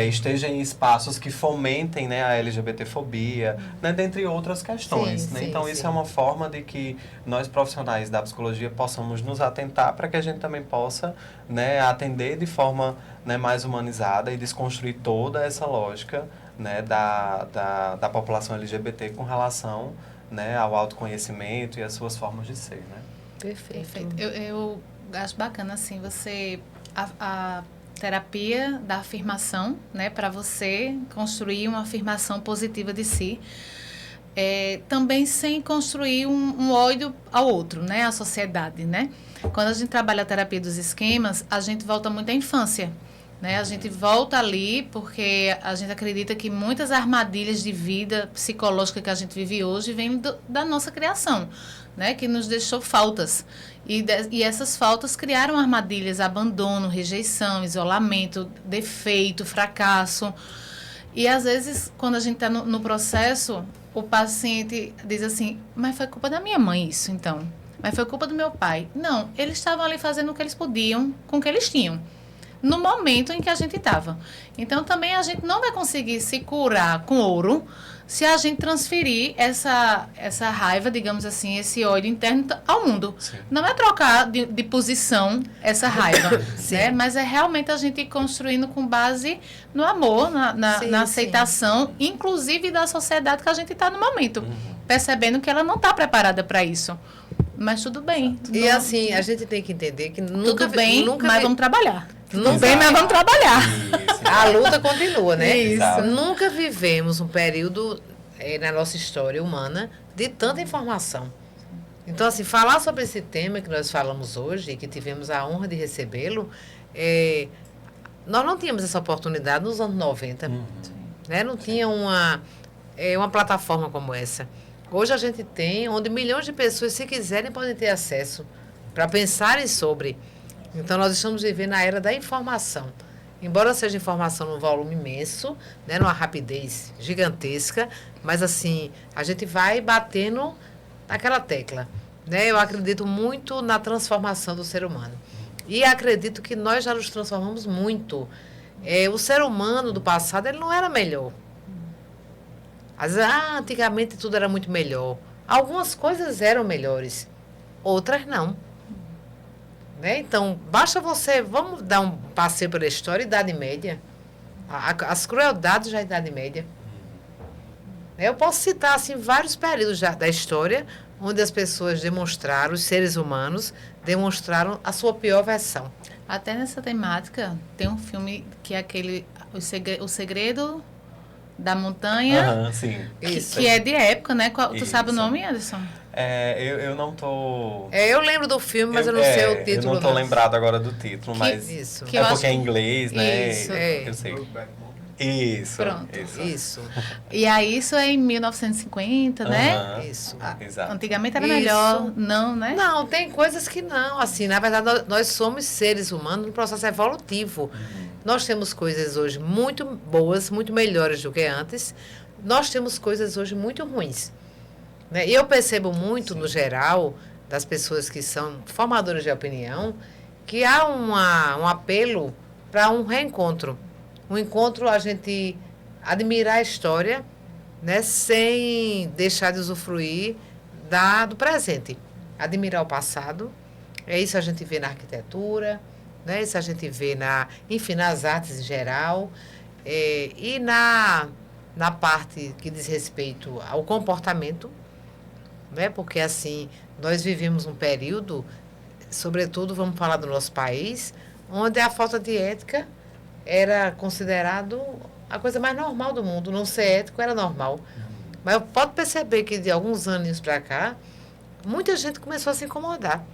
esteja em espaços que fomentem, né, a LGBTfobia, né, dentre outras questões. Né? Então, isso é uma forma de que nós, profissionais da psicologia, possamos nos atentar para que a gente também possa, né, atender de forma, né, mais humanizada e desconstruir toda essa lógica, né, da população LGBT com relação, né, ao autoconhecimento e às suas formas de ser, né? Perfeito. Eu acho bacana, assim, você... A terapia da afirmação, né, para você construir uma afirmação positiva de si, também sem construir um ódio ao outro, né, à sociedade, né? Quando a gente trabalha a terapia dos esquemas, a gente volta muito à infância, né? A gente volta ali porque a gente acredita que muitas armadilhas de vida psicológica que a gente vive hoje vêm da nossa criação, né? Que nos deixou faltas. E essas faltas criaram armadilhas, abandono, rejeição, isolamento, defeito, fracasso. E às vezes, quando a gente está no processo, o paciente diz assim, mas foi culpa da minha mãe isso, então. Mas foi culpa do meu pai. Não, eles estavam ali fazendo o que eles podiam com o que eles tinham, no momento em que a gente estava. Então, também a gente não vai conseguir se curar com ouro se a gente transferir essa raiva, digamos assim, esse ódio interno ao mundo. Sim. Não é trocar de posição essa raiva, né? Mas é realmente a gente ir construindo com base no amor, na aceitação, inclusive da sociedade que a gente está no momento. Percebendo que ela não está preparada para isso. Mas tudo bem. E assim, a gente tem que entender que nunca... Tudo bem, mas vamos trabalhar. Não bem, mas vamos trabalhar. Isso. A luta continua, né? Isso. Nunca vivemos um período na nossa história humana de tanta informação. Então, assim, falar sobre esse tema que nós falamos hoje, e que tivemos a honra de recebê-lo, nós não tínhamos essa oportunidade nos anos 90. Né? Não tinha uma plataforma como essa. Hoje a gente tem, onde milhões de pessoas, se quiserem, podem ter acesso para pensarem sobre. Então, nós estamos vivendo a era da informação. Embora seja informação num volume imenso, né, numa rapidez gigantesca, mas, assim, a gente vai batendo naquela tecla. Né? Eu acredito muito na transformação do ser humano. E acredito que nós já nos transformamos muito. O ser humano do passado, ele não era melhor. Às vezes, antigamente tudo era muito melhor. Algumas coisas eram melhores, outras não. Né? Então, basta você... Vamos dar um passeio pela história, Idade Média. As crueldades da Idade Média. Eu posso citar assim, vários períodos da história onde as pessoas demonstraram, os seres humanos demonstraram a sua pior versão. Até nessa temática, tem um filme que é aquele... O Segredo da Montanha. Sim. Que é de época, né? Tu sabe o nome, Anderson? Eu não tô... eu lembro do filme, mas eu não sei o título. Eu não tô lembrado agora do título, mas... Isso. É porque é em inglês, né? Isso. Eu sei. Isso. Pronto. Isso. E aí isso é em 1950, né? Isso. Exato. Antigamente era melhor, não, né? Não, tem coisas que não. Assim, na verdade, nós somos seres humanos num processo evolutivo. Nós temos coisas hoje muito boas, muito melhores do que antes. Nós temos coisas hoje muito ruins. Né? E eu percebo muito, no geral, das pessoas que são formadoras de opinião, que há um apelo para um reencontro. Um encontro, a gente admirar a história, né, sem deixar de usufruir do presente. Admirar o passado. É isso que a gente vê na arquitetura, né, isso a gente vê enfim, nas artes em geral. E na parte que diz respeito ao comportamento, né, porque assim, nós vivemos um período, sobretudo, vamos falar do nosso país, onde a falta de ética era considerado a coisa mais normal do mundo. Não ser ético era normal. Mas eu posso perceber que de alguns anos para cá, muita gente começou a se incomodar.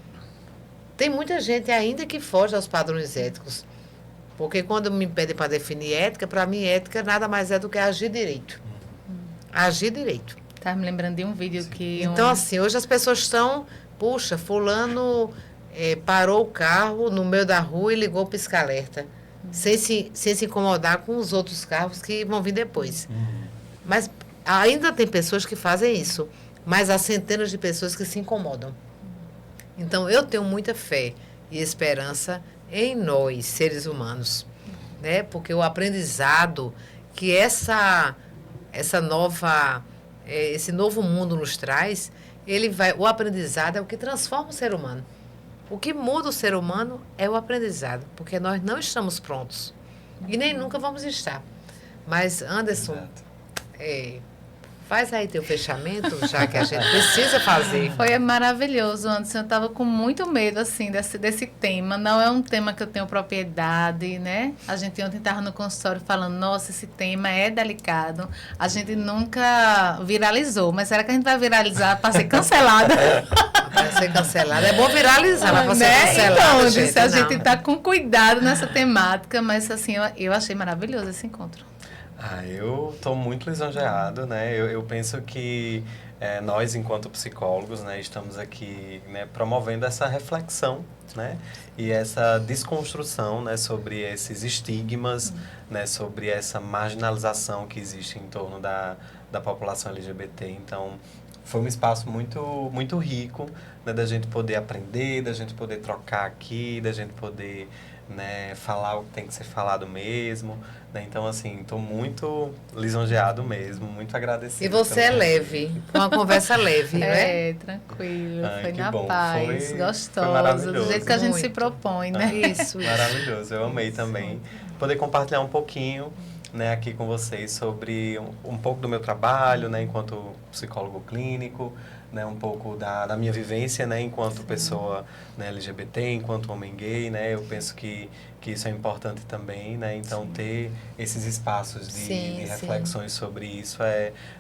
Tem muita gente ainda que foge aos padrões éticos. Porque quando me pedem para definir ética, para mim ética nada mais é do que agir direito. Agir direito. Tá me lembrando de um vídeo que... Então, assim, hoje as pessoas estão... Puxa, fulano parou o carro no meio da rua e ligou o pisca-alerta. Sem se incomodar com os outros carros que vão vir depois. Mas ainda tem pessoas que fazem isso, mas há centenas de pessoas que se incomodam. Então, eu tenho muita fé e esperança em nós, seres humanos, né? Porque o aprendizado que esse novo mundo nos traz, o aprendizado é o que transforma o ser humano. O que muda o ser humano é o aprendizado, porque nós não estamos prontos. E nem nunca vamos estar. Mas, Anderson, faz aí teu fechamento, já que a gente precisa fazer. Foi maravilhoso, Anderson. Eu estava com muito medo, assim, desse tema. Não é um tema que eu tenho propriedade, né? A gente ontem estava no consultório falando, nossa, esse tema é delicado. A gente nunca viralizou, mas será que a gente vai viralizar para ser cancelada? Vai ser cancelada. É bom viralizar, mas vai ser cancelada, Então, gente, disse, a não. gente tá com cuidado nessa temática, mas assim, eu achei maravilhoso esse encontro. Eu estou muito lisonjeado, né? Eu penso que nós, enquanto psicólogos, né, estamos aqui, né, promovendo essa reflexão, né? E essa desconstrução, né, sobre esses estigmas, né, sobre essa marginalização que existe em torno da população LGBT. Então, foi um espaço muito rico, né, da gente poder aprender, da gente poder trocar aqui, da gente poder, né, falar o que tem que ser falado mesmo, né? Então, assim, estou muito lisonjeado mesmo, muito agradecido. E você é leve, uma conversa leve, né? Tranquilo, Ai, foi que na bom, paz, foi gostosa, do maravilhoso. jeito que a gente se Muito. propõe, né? Isso. Maravilhoso, eu amei também poder compartilhar um pouquinho, né, aqui com vocês sobre um pouco do meu trabalho, né, enquanto psicólogo clínico, né, um pouco da minha vivência, né, enquanto pessoa, né, LGBT, enquanto homem gay, né, eu penso que isso é importante também, né, então ter esses espaços de reflexões sobre isso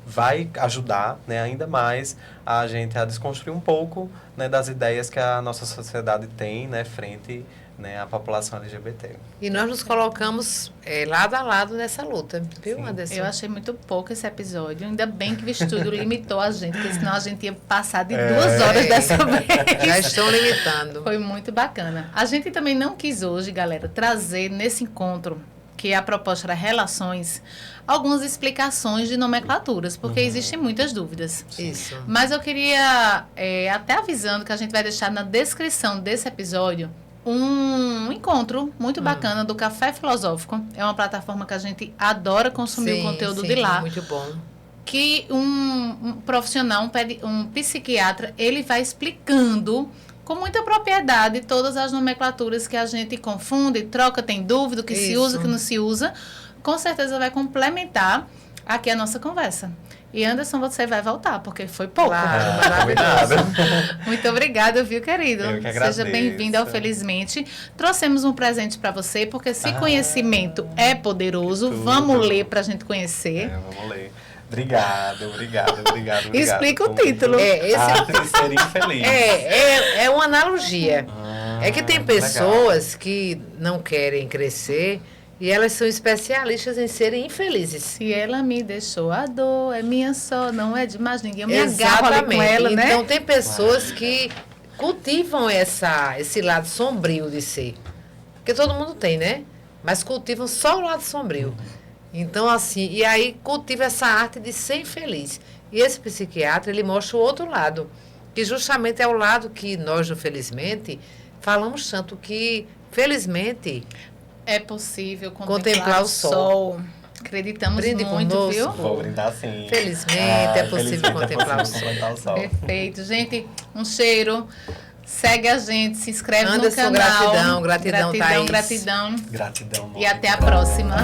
vai ajudar, né, ainda mais a gente a desconstruir um pouco, né, das ideias que a nossa sociedade tem, né, frente, né, à população LGBT. E nós nos colocamos lado a lado nessa luta, viu, Sim. Anderson? Eu achei muito pouco esse episódio, ainda bem que o estúdio limitou a gente, porque senão a gente ia passar de 2 horas dessa vez. Já estão limitando. Foi muito bacana. A gente também não quis hoje, galera, trazer nesse encontro, que a proposta era relações, algumas explicações de nomenclaturas, porque existem muitas dúvidas. Isso. Mas eu queria, até avisando que a gente vai deixar na descrição desse episódio um encontro muito bacana do Café Filosófico. É uma plataforma que a gente adora consumir o conteúdo de lá. Muito bom. Que um profissional, um psiquiatra, ele vai explicando com muita propriedade todas as nomenclaturas que a gente confunde, troca, tem dúvida, o que se usa, o que não se usa. Com certeza vai complementar aqui a nossa conversa. E Anderson, você vai voltar, porque foi pouco. Claro, maravilhoso. Muito obrigada, viu, querido? Eu que agradeço. Seja bem-vindo ao Felizmente. Trouxemos um presente para você, porque se conhecimento é poderoso, tudo. vamos ler para a gente conhecer. Vamos ler. Obrigado. Explica o título. Arte de ser infeliz. É uma analogia. É que tem pessoas que não querem crescer e elas são especialistas em serem infelizes. Se ela me deixou a dor, é minha só, não é de mais ninguém. Eu me agarro ali com ela, né? Então tem pessoas que cultivam esse lado sombrio de ser. Porque todo mundo tem, né? Mas cultivam só o lado sombrio. Então, assim, e aí cultiva essa arte de ser infeliz. E esse psiquiatra, ele mostra o outro lado, que justamente é o lado que nós, Felizmente, falamos tanto que, felizmente, é possível contemplar o sol. Acreditamos Brinde muito, conosco. viu? Vou brindar sim. Felizmente é possível contemplar o sol. Perfeito. Gente, um cheiro. Segue a gente, se inscreve Anderson, no canal. gratidão, Thaís. Gratidão. Gratidão. E até a próxima.